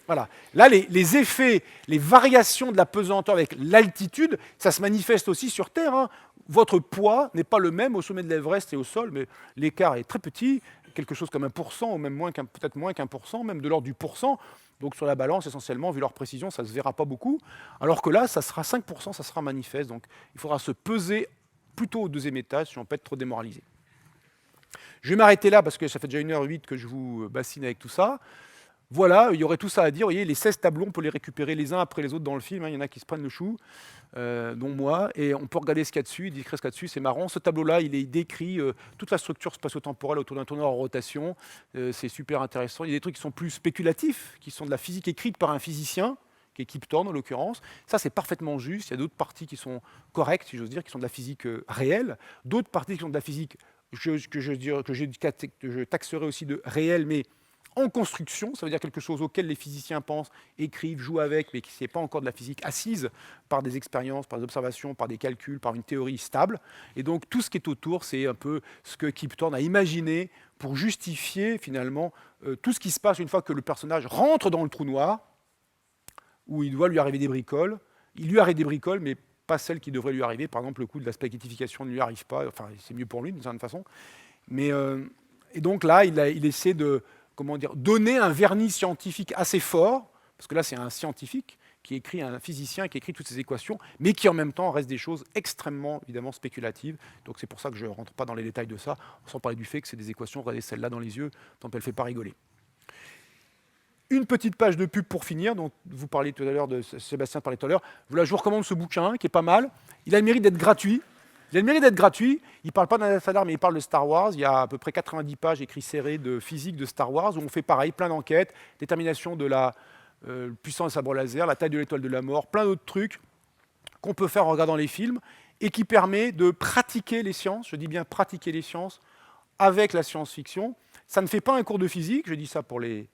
Voilà. Là, les effets, les variations de la pesanteur avec l'altitude, ça se manifeste aussi sur Terre. Hein. Votre poids n'est pas le même au sommet de l'Everest et au sol, mais l'écart est très petit, quelque chose comme 1%, ou même peut-être moins qu'1%, même de l'ordre du pourcent. Donc sur la balance, essentiellement, vu leur précision, ça ne se verra pas beaucoup. Alors que là, ça sera 5%, ça sera manifeste. Donc il faudra se peser plutôt au deuxième étage si on ne peut être trop démoralisé. Je vais m'arrêter là parce que ça fait déjà 1h08 que je vous bassine avec tout ça. Voilà, il y aurait tout ça à dire. Vous voyez, les 16 tableaux, on peut les récupérer les uns après les autres dans le film. Hein. Il y en a qui se prennent le chou, dont moi. Et on peut regarder ce qu'il y a dessus, décrire ce qu'il y a dessus. C'est marrant. Ce tableau-là, il décrit toute la structure spatio-temporelle autour d'un tourneur en rotation. C'est super intéressant. Il y a des trucs qui sont plus spéculatifs, qui sont de la physique écrite par un physicien, qui est Kip Thorne en l'occurrence. Ça, c'est parfaitement juste. Il y a d'autres parties qui sont correctes, si j'ose dire, qui sont de la physique réelle. D'autres parties qui sont de la physique que je taxerai aussi de réelle, mais en construction, ça veut dire quelque chose auquel les physiciens pensent, écrivent, jouent avec, mais qui n'est pas encore de la physique assise par des expériences, par des observations, par des calculs, par une théorie stable. Et donc tout ce qui est autour, c'est un peu ce que Kip Thorne a imaginé pour justifier finalement tout ce qui se passe une fois que le personnage rentre dans le trou noir, où il doit lui arriver des bricoles. Il lui arrive des bricoles, mais pas celles qui devraient lui arriver. Par exemple, le coup de la spaghettification ne lui arrive pas. Enfin, c'est mieux pour lui d'une certaine façon. Mais, et donc là, il essaie de donner un vernis scientifique assez fort, parce que là, c'est un scientifique qui écrit, un physicien qui écrit toutes ces équations, mais qui en même temps reste des choses extrêmement, évidemment, spéculatives. Donc c'est pour ça que je ne rentre pas dans les détails de ça, sans parler du fait que c'est des équations, regardez celle-là dans les yeux, dont elle ne fait pas rigoler. Une petite page de pub pour finir, dont vous parliez tout à l'heure, Sébastien parlait tout à l'heure. Voilà, je vous recommande ce bouquin, qui est pas mal. Il a le mérite d'être gratuit. Il ne parle pas d'un salaire, mais il parle de Star Wars. Il y a à peu près 90 pages écrites serrées de physique de Star Wars, où on fait pareil, plein d'enquêtes, détermination de la puissance du sabre laser, la taille de l'étoile de la mort, plein d'autres trucs qu'on peut faire en regardant les films, et qui permet de pratiquer les sciences, je dis bien pratiquer les sciences, avec la science-fiction. Ça ne fait pas un cours de physique, je dis ça pour les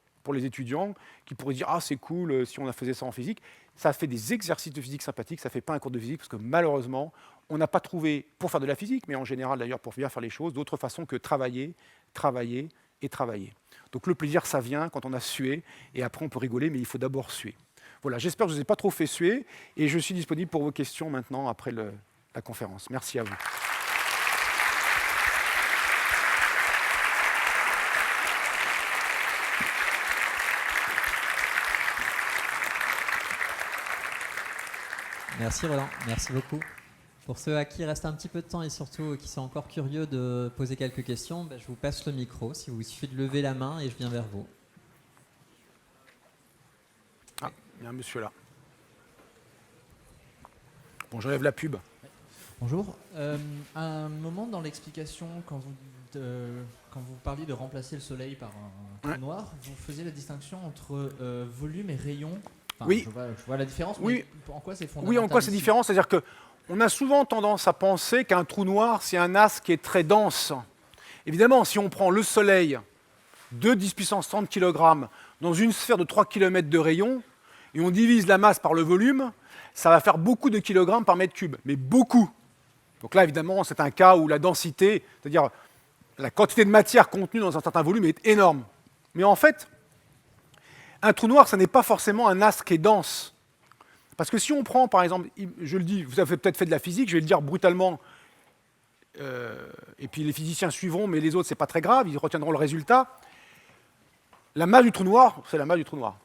étudiants, qui pourraient dire « Ah, c'est cool si on faisait ça en physique ». Ça fait des exercices de physique sympathiques, ça ne fait pas un cours de physique, parce que malheureusement, on n'a pas trouvé, pour faire de la physique, mais en général d'ailleurs pour bien faire les choses, d'autres façons que travailler, travailler et travailler. Donc le plaisir, ça vient quand on a sué, et après on peut rigoler, mais il faut d'abord suer. Voilà, j'espère que je ne vous ai pas trop fait suer, et je suis disponible pour vos questions maintenant, après la conférence. Merci à vous.
Merci Roland, merci beaucoup. Pour ceux à qui il reste un petit peu de temps et surtout qui sont encore curieux de poser quelques questions, je vous passe le micro. Il vous suffit de lever la main et je viens vers vous.
Ah, il y a un monsieur là. Bon, j'enlève la pub.
Bonjour. À un moment dans l'explication, quand vous parliez de remplacer le soleil par un trou noir, vous faisiez la distinction entre volume et rayon. Enfin,
oui.
Je vois la différence,
oui.
Mais en quoi c'est fondamental?
Oui, en quoi c'est différent? C'est-à-dire qu'on a souvent tendance à penser qu'un trou noir, c'est un astre qui est très dense. Évidemment, si on prend le soleil de 10 puissance 30 kg dans une sphère de 3 km de rayon, et on divise la masse par le volume, ça va faire beaucoup de kilogrammes par mètre cube, mais beaucoup. Donc là, évidemment, c'est un cas où la densité, c'est-à-dire la quantité de matière contenue dans un certain volume est énorme. Mais en fait, un trou noir, ce n'est pas forcément un astre qui est dense. Parce que si on prend, par exemple, je le dis, vous avez peut-être fait de la physique, je vais le dire brutalement, et puis les physiciens suivront, mais les autres, ce n'est pas très grave, ils retiendront le résultat. La masse du trou noir, c'est la masse du trou noir.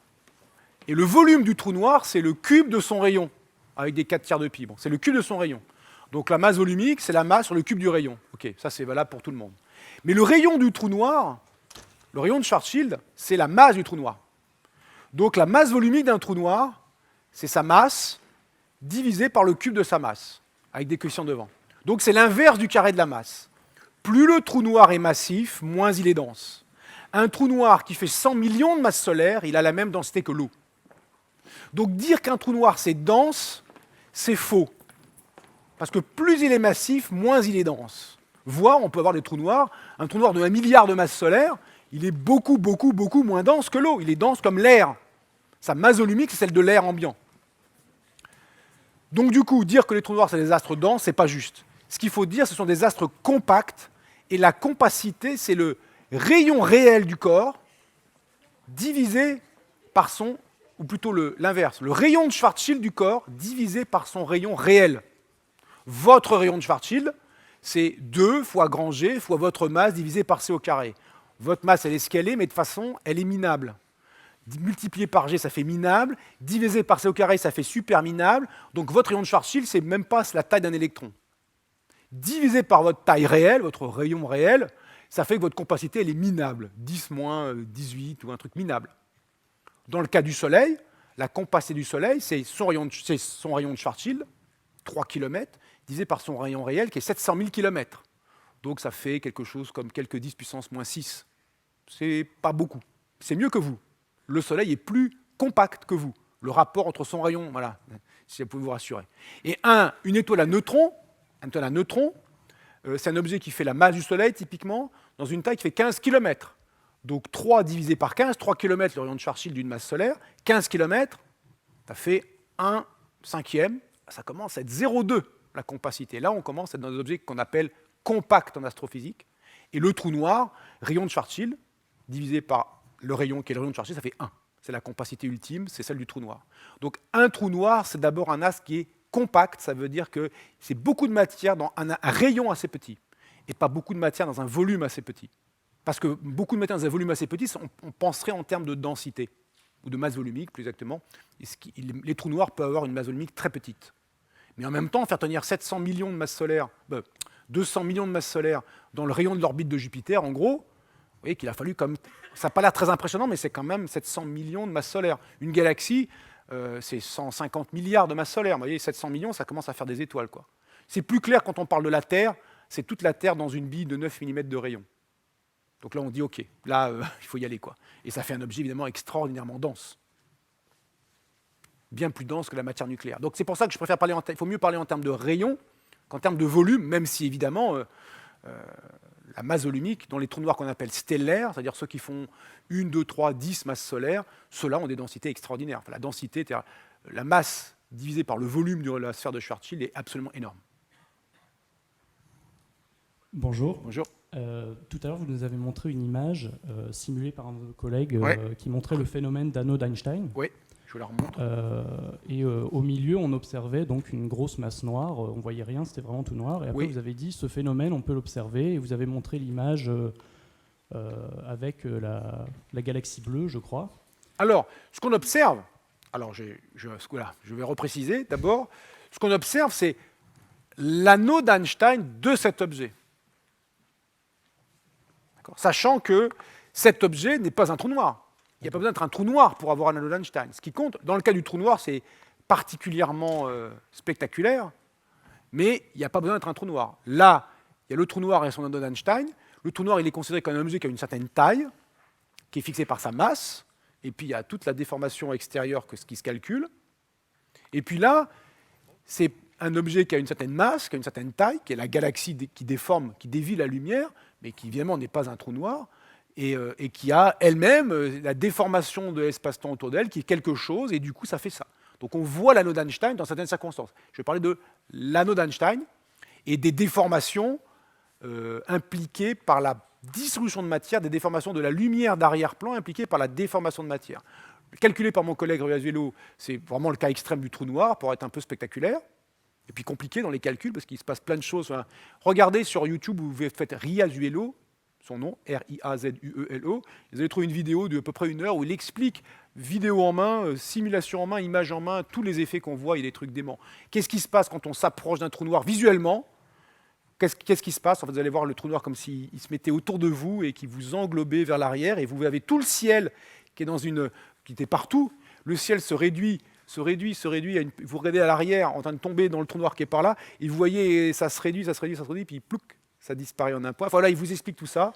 Et le volume du trou noir, c'est le cube de son rayon, avec des 4/3 de pi. Bon, c'est le cube de son rayon. Donc la masse volumique, c'est la masse sur le cube du rayon. Ok, ça c'est valable pour tout le monde. Mais le rayon du trou noir, le rayon de Schwarzschild, c'est la masse du trou noir. Donc la masse volumique d'un trou noir, c'est sa masse divisée par le cube de sa masse, avec des coefficients devant. Donc c'est l'inverse du carré de la masse. Plus le trou noir est massif, moins il est dense. Un trou noir qui fait 100 millions de masses solaires, il a la même densité que l'eau. Donc dire qu'un trou noir c'est dense, c'est faux. Parce que plus il est massif, moins il est dense. Voire, on peut avoir des trous noirs, un trou noir de 1 milliard de masses solaires, il est beaucoup, beaucoup, beaucoup moins dense que l'eau. Il est dense comme l'air. Sa masse volumique, c'est celle de l'air ambiant. Donc du coup, dire que les trous noirs, c'est des astres denses, c'est pas juste. Ce qu'il faut dire, ce sont des astres compacts, et la compacité, c'est le rayon réel du corps divisé par son ou plutôt l'inverse, le rayon de Schwarzschild du corps divisé par son rayon réel. Votre rayon de Schwarzschild, c'est 2 fois grand G fois votre masse divisé par C au carré. Votre masse, elle est ce qu'elle est, mais de toute façon, elle est minable. Multiplié par G, ça fait minable. Divisé par C au carré, ça fait super minable. Donc votre rayon de Schwarzschild, c'est même pas la taille d'un électron. Divisé par votre taille réelle, votre rayon réel, ça fait que votre compacité, elle est minable. 10 moins 18 ou un truc minable. Dans le cas du Soleil, la compacité du Soleil, c'est son rayon de Schwarzschild, 3 km, divisé par son rayon réel, qui est 700 000 km. Donc ça fait quelque chose comme quelques 10 puissance moins 6. C'est pas beaucoup. C'est mieux que vous. Le Soleil est plus compact que vous. Le rapport entre son rayon, voilà, si ça peut vous rassurer. Et une étoile à neutrons, c'est un objet qui fait la masse du Soleil, typiquement, dans une taille qui fait 15 km. Donc 3 divisé par 15, 3 km le rayon de Schwarzschild d'une masse solaire, 15 km, ça fait 1/5. Ça commence à être 0,2 la compacité. Là, on commence à être dans des objets qu'on appelle compacts en astrophysique. Et le trou noir, rayon de Schwarzschild, divisé par le rayon qui est le rayon de Schwarzschild, ça fait 1. C'est la compacité ultime, c'est celle du trou noir. Donc un trou noir, c'est d'abord un astre qui est compact, ça veut dire que c'est beaucoup de matière dans un rayon assez petit, et pas beaucoup de matière dans un volume assez petit. Parce que beaucoup de matière dans un volume assez petit, on penserait en termes de densité, ou de masse volumique plus exactement. Les trous noirs peuvent avoir une masse volumique très petite. Mais en même temps, faire tenir 700 millions de masses solaires, 200 millions de masses solaires dans le rayon de l'orbite de Jupiter, en gros, vous voyez qu'il a fallu comme... Ça n'a pas l'air très impressionnant, mais c'est quand même 700 millions de masses solaires. Une galaxie, c'est 150 milliards de masses solaires. Vous voyez, 700 millions, ça commence à faire des étoiles, quoi. C'est plus clair quand on parle de la Terre, c'est toute la Terre dans une bille de 9 mm de rayon. Donc là, on dit, OK, là, il faut y aller, quoi. Et ça fait un objet, évidemment, extraordinairement dense. Bien plus dense que la matière nucléaire. Donc c'est pour ça que je préfère parler il faut mieux parler en termes de rayon qu'en termes de volume, même si, évidemment, la masse volumique, dans les trous noirs qu'on appelle stellaires, c'est-à-dire ceux qui font 1, 2, 3, 10 masses solaires, ceux-là ont des densités extraordinaires. Enfin, la densité, la masse divisée par le volume de la sphère de Schwarzschild est absolument énorme.
Bonjour.
Bonjour.
Tout à l'heure, vous nous avez montré une image simulée par un de vos collègues
Ouais.
qui montrait le phénomène d'anneau d'Einstein.
Oui, je vous la remontre.
Au milieu, on observait donc une grosse masse noire. On voyait rien, c'était vraiment tout noir. Et après,
Oui.
vous avez dit, ce phénomène, on peut l'observer. Et vous avez montré l'image avec la galaxie bleue, je crois.
Alors, ce qu'on observe, je vais repréciser d'abord, ce qu'on observe, c'est l'anneau d'Einstein de cet objet. Sachant que cet objet n'est pas un trou noir. Il n'y a pas besoin d'être un trou noir pour avoir un anneau d'Einstein. Ce qui compte, dans le cas du trou noir, c'est particulièrement spectaculaire, mais il n'y a pas besoin d'être un trou noir. Là, il y a le trou noir et son anneau d'Einstein. Le trou noir, il est considéré comme un objet qui a une certaine taille, qui est fixée par sa masse, et puis il y a toute la déformation extérieure qui se calcule. Et puis là, c'est un objet qui a une certaine masse, qui a une certaine taille, qui est la galaxie qui déforme, qui dévie la lumière, mais qui évidemment n'est pas un trou noir, et qui a elle-même la déformation de l'espace-temps autour d'elle, qui est quelque chose, et du coup ça fait ça. Donc on voit l'anneau d'Einstein dans certaines circonstances. Je vais parler de l'anneau d'Einstein et des déformations impliquées par la distribution de matière, des déformations de la lumière d'arrière-plan impliquées par la déformation de matière. Calculé par mon collègue Ruazuelo, c'est vraiment le cas extrême du trou noir, pour être un peu spectaculaire. Et puis compliqué dans les calculs, parce qu'il se passe plein de choses. Regardez sur YouTube, vous faites Riazuelo, son nom, R-I-A-Z-U-E-L-O, vous allez trouver une vidéo d'à peu près 1 heure où il explique, vidéo en main, simulation en main, image en main, tous les effets qu'on voit, il y a des trucs déments. Qu'est-ce qui se passe quand on s'approche d'un trou noir visuellement? Qu'est-ce qui se passe? En fait, vous allez voir le trou noir comme s'il se mettait autour de vous et qui vous englobait vers l'arrière, et vous avez tout le ciel qui était partout. Le ciel se réduit. Vous regardez à l'arrière en train de tomber dans le trou noir qui est par là, et vous voyez, ça se réduit, puis plouc, ça disparaît en un point. Enfin là, il vous explique tout ça.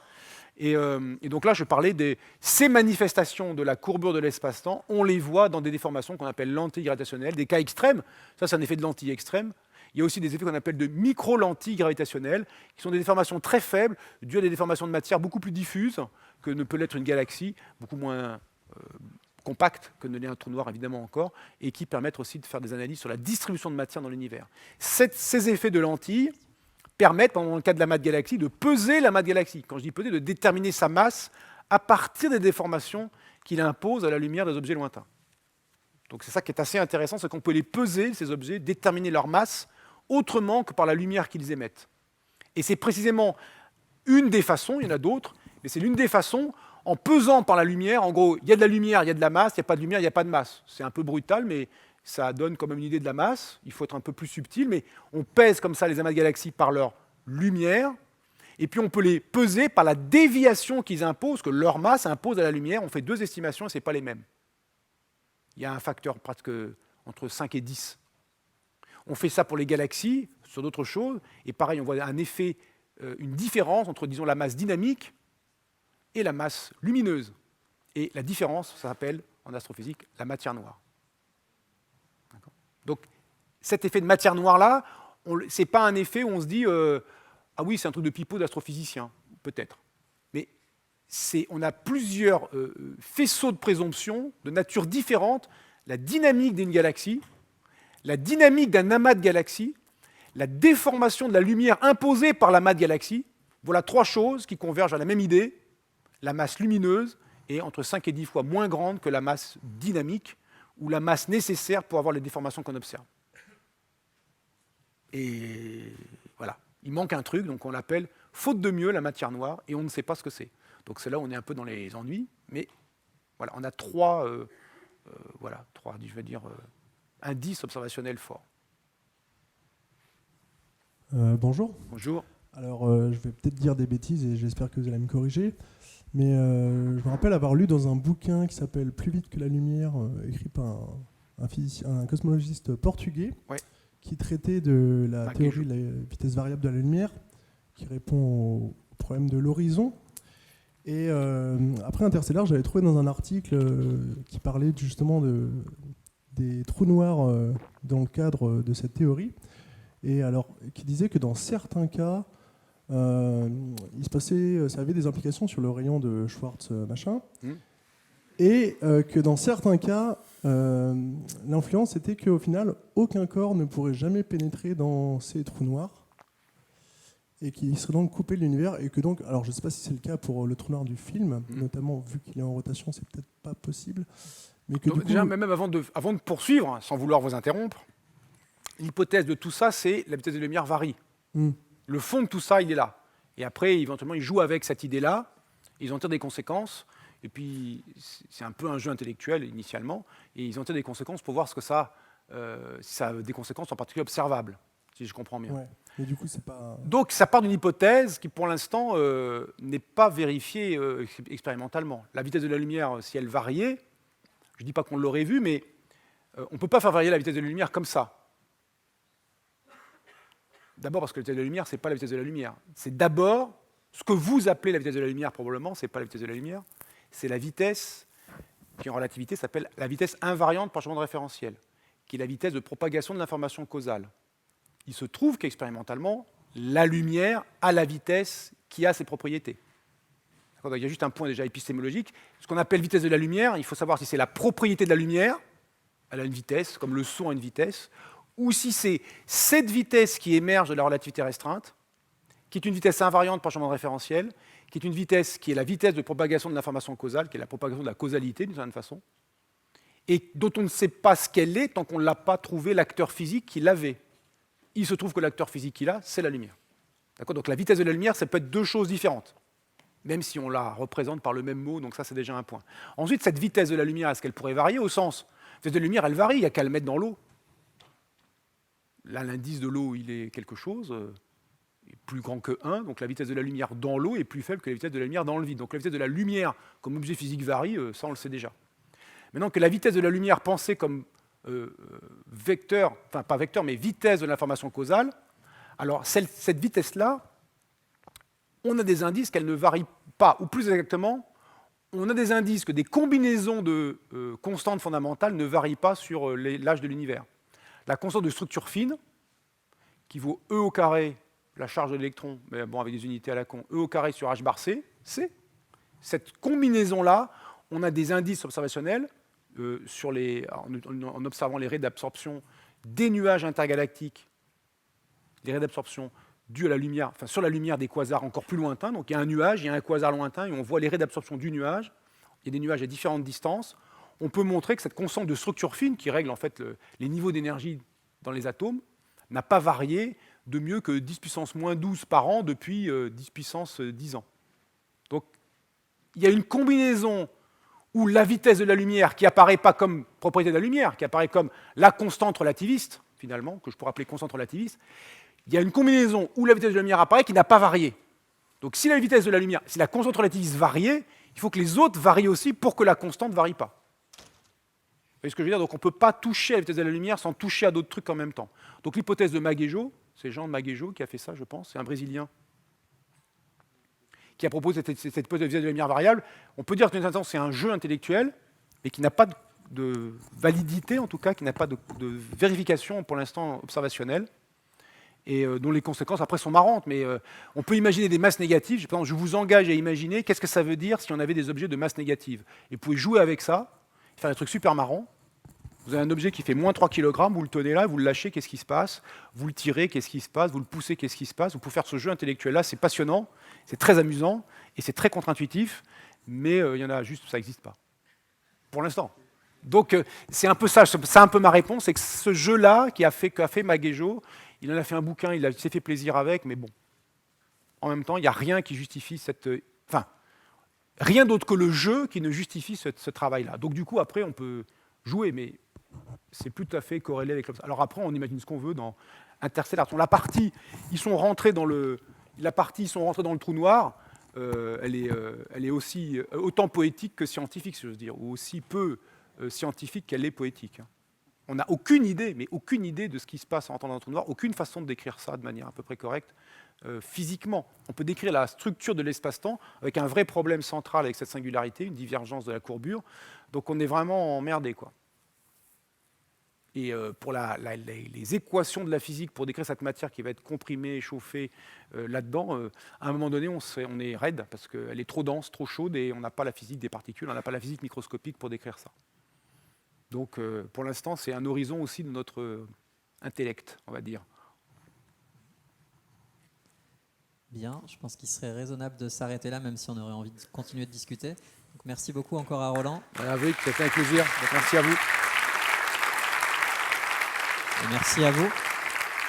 Et donc là, je parlais de ces manifestations de la courbure de l'espace-temps, on les voit dans des déformations qu'on appelle lentilles gravitationnelles, des cas extrêmes. Ça, c'est un effet de lentille extrême. Il y a aussi des effets qu'on appelle de micro-lentilles gravitationnelles, qui sont des déformations très faibles, dues à des déformations de matière beaucoup plus diffuses que ne peut l'être une galaxie, beaucoup moins compacte que ne l'est un trou noir, évidemment encore, et qui permettent aussi de faire des analyses sur la distribution de matière dans l'univers. Ces effets de lentilles permettent, dans le cas de la masse galaxie, de peser la masse galaxie. Quand je dis peser, de déterminer sa masse à partir des déformations qu'il impose à la lumière des objets lointains. Donc c'est ça qui est assez intéressant, c'est qu'on peut les peser, ces objets, déterminer leur masse, autrement que par la lumière qu'ils émettent. Et c'est précisément une des façons, il y en a d'autres, mais c'est l'une des façons, en pesant par la lumière, en gros, il y a de la lumière, il y a de la masse, il n'y a pas de lumière, il n'y a pas de masse. C'est un peu brutal, mais ça donne quand même une idée de la masse. Il faut être un peu plus subtil, mais on pèse comme ça les amas de galaxies par leur lumière, et puis on peut les peser par la déviation qu'ils imposent, que leur masse impose à la lumière. On fait 2 estimations et ce n'est pas les mêmes. Il y a un facteur presque entre 5 et 10. On fait ça pour les galaxies, sur d'autres choses, et pareil, on voit un effet, une différence entre, disons, la masse dynamique et la masse lumineuse. Et la différence, ça s'appelle, en astrophysique, la matière noire. Donc, cet effet de matière noire-là, ce n'est pas un effet où on se dit ah oui, c'est un truc de pipeau d'astrophysicien, peut-être. Mais on a plusieurs faisceaux de présomption de nature différente, la dynamique d'une galaxie, la dynamique d'un amas de galaxies, la déformation de la lumière imposée par l'amas de galaxies. Voilà 3 choses qui convergent à la même idée. La masse lumineuse est entre 5 et 10 fois moins grande que la masse dynamique, ou la masse nécessaire pour avoir les déformations qu'on observe. Et voilà, il manque un truc, donc on l'appelle, faute de mieux, la matière noire, et on ne sait pas ce que c'est. Donc c'est là où on est un peu dans les ennuis, mais voilà, on a 3 je vais dire, indices observationnels forts.
Bonjour.
Bonjour.
Alors, je vais peut-être dire des bêtises et j'espère que vous allez me corriger. Mais je me rappelle avoir lu dans un bouquin qui s'appelle Plus vite que la lumière, écrit par un cosmologiste portugais,
ouais,
qui traitait de la théorie de la vitesse variable de la lumière, qui répond au problème de l'horizon. Et après Interstellar, j'avais trouvé dans un article qui parlait justement des trous noirs dans le cadre de cette théorie. Et alors, qui disait que dans certains cas, ça avait des implications sur le rayon de Schwartz, machin, et que dans certains cas, l'influence était qu'au final, aucun corps ne pourrait jamais pénétrer dans ces trous noirs, et qu'il serait donc coupé de l'univers, et que donc, alors je ne sais pas si c'est le cas pour le trou noir du film, notamment vu qu'il est en rotation, c'est peut-être pas possible, mais que
donc, déjà, même avant de poursuivre, sans vouloir vous interrompre, l'hypothèse de tout ça, c'est la vitesse de la lumière varie. Le fond de tout ça, il est là. Et après, éventuellement, ils jouent avec cette idée-là, ils en tirent des conséquences, et puis c'est un peu un jeu intellectuel initialement, et ils en tirent des conséquences pour voir ce que ça a des conséquences en particulier observables, si je comprends bien.
Ouais. Et du coup, c'est pas...
Donc ça part d'une hypothèse qui, pour l'instant, n'est pas vérifiée expérimentalement. La vitesse de la lumière, si elle variait, je ne dis pas qu'on l'aurait vu, mais on ne peut pas faire varier la vitesse de la lumière comme ça. D'abord parce que la vitesse de la lumière, ce n'est pas la vitesse de la lumière. C'est d'abord ce que vous appelez la vitesse de la lumière, probablement, ce n'est pas la vitesse de la lumière, c'est la vitesse qui, en relativité, s'appelle la vitesse invariante par changement de référentiel, qui est la vitesse de propagation de l'information causale. Il se trouve qu'expérimentalement, la lumière a la vitesse qui a ses propriétés. Donc, il y a juste un point déjà épistémologique. Ce qu'on appelle vitesse de la lumière, il faut savoir si c'est la propriété de la lumière, elle a une vitesse, comme le son a une vitesse, ou si c'est cette vitesse qui émerge de la relativité restreinte, qui est une vitesse invariante par changement de référentiel, qui est une vitesse qui est la vitesse de propagation de l'information causale, qui est la propagation de la causalité d'une certaine façon, et dont on ne sait pas ce qu'elle est tant qu'on ne l'a pas trouvé l'acteur physique qui l'avait. Il se trouve que l'acteur physique qu'il a, c'est la lumière. D'accord ? Donc la vitesse de la lumière, ça peut être 2 choses différentes, même si on la représente par le même mot, donc ça c'est déjà un point. Ensuite, cette vitesse de la lumière, est-ce qu'elle pourrait varier au sens ? La vitesse de la lumière, elle varie, il n'y a qu'à le mettre dans l'eau. Là, l'indice de l'eau, il est quelque chose, est plus grand que 1, donc la vitesse de la lumière dans l'eau est plus faible que la vitesse de la lumière dans le vide. Donc la vitesse de la lumière comme objet physique varie, ça on le sait déjà. Maintenant que la vitesse de la lumière pensée comme vecteur, enfin pas vecteur, mais vitesse de l'information causale, alors cette vitesse-là, on a des indices qu'elle ne varie pas, ou plus exactement, on a des indices que des combinaisons de constantes fondamentales ne varient pas sur l'âge de l'univers. La constante de structure fine, qui vaut E au carré, la charge de l'électron, mais bon, avec des unités à la con, E au carré sur H bar C, c'est cette combinaison-là, on a des indices observationnels en observant les raies d'absorption des nuages intergalactiques, les raies d'absorption dues à la lumière, enfin sur la lumière des quasars encore plus lointains. Donc il y a un nuage, il y a un quasar lointain, et on voit les raies d'absorption du nuage. Il y a des nuages à différentes distances. on peut montrer que cette constante de structure fine, qui règle en fait les niveaux d'énergie dans les atomes, n'a pas varié de mieux que 10 puissance moins 12 par an depuis 10 puissance 10 ans. Donc, il y a une combinaison où la vitesse de la lumière, qui apparaît pas comme propriété de la lumière, qui apparaît comme la constante relativiste, finalement, que je pourrais appeler constante relativiste, il y a une combinaison où la vitesse de la lumière apparaît qui n'a pas varié. Donc si la vitesse de la lumière, si la constante relativiste variait, il faut que les autres varient aussi pour que la constante ne varie pas. Vous voyez ce que je veux dire? Donc on ne peut pas toucher à la vitesse de la lumière sans toucher à d'autres trucs en même temps. Donc l'hypothèse de Maguejo, c'est Jean de Maguejo qui a fait ça, je pense, c'est un Brésilien qui a proposé cette hypothèse de vitesse de la lumière variable. On peut dire que c'est un jeu intellectuel, mais qui n'a pas de validité, en tout cas, qui n'a pas de vérification pour l'instant observationnelle, et dont les conséquences après sont marrantes. Mais on peut imaginer des masses négatives. Par exemple, je vous engage à imaginer qu'est-ce que ça veut dire si on avait des objets de masse négative. Et vous pouvez jouer avec ça, faire des trucs super marrants. Vous avez un objet qui fait moins 3 kg, vous le tenez là, vous le lâchez, qu'est-ce qui se passe? Vous le tirez, qu'est-ce qui se passe? Vous le poussez, qu'est-ce qui se passe? Vous pouvez faire ce jeu intellectuel-là, c'est passionnant, c'est très amusant, et c'est très contre-intuitif, mais il y en a juste, ça n'existe pas. Pour l'instant. Donc c'est un peu ça, c'est un peu ma réponse, c'est que ce jeu-là qu'a fait Maguejo, il en a fait un bouquin, il s'est fait plaisir avec, mais bon. En même temps, il n'y a rien qui justifie cette... Enfin, rien d'autre que le jeu qui ne justifie ce travail-là. Donc du coup, après, on peut jouer, mais c'est plus tout à fait corrélé avec l'observation. Alors après, on imagine ce qu'on veut dans Interstellar. La partie, ils sont rentrés dans le trou noir, elle est aussi autant poétique que scientifique, si j'ose dire, ou aussi peu scientifique qu'elle est poétique. On n'a aucune idée, mais aucune idée de ce qui se passe en rentrant dans un trou noir, aucune façon de décrire ça de manière à peu près correcte physiquement. On peut décrire la structure de l'espace-temps avec un vrai problème central avec cette singularité, une divergence de la courbure. Donc on est vraiment emmerdé, quoi. Et pour les équations de la physique, pour décrire cette matière qui va être comprimée, chauffée là-dedans, à un moment donné, on est raide parce qu'elle est trop dense, trop chaude, et on n'a pas la physique des particules, on n'a pas la physique microscopique pour décrire ça. Donc pour l'instant, c'est un horizon aussi de notre intellect, on va dire.
Bien, je pense qu'il serait raisonnable de s'arrêter là, même si on aurait envie de continuer de discuter. Donc, merci beaucoup encore à Roland.
Oui, c'était un plaisir. Merci à vous.
Et merci à vous.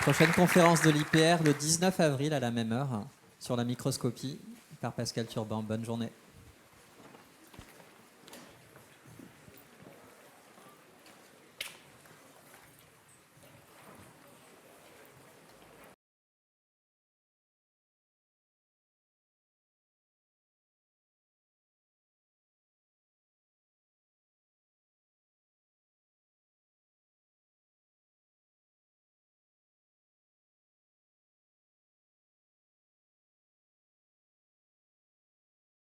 Prochaine conférence de l'IPR le 19 avril à la même heure sur la microscopie par Pascal Turban. Bonne journée.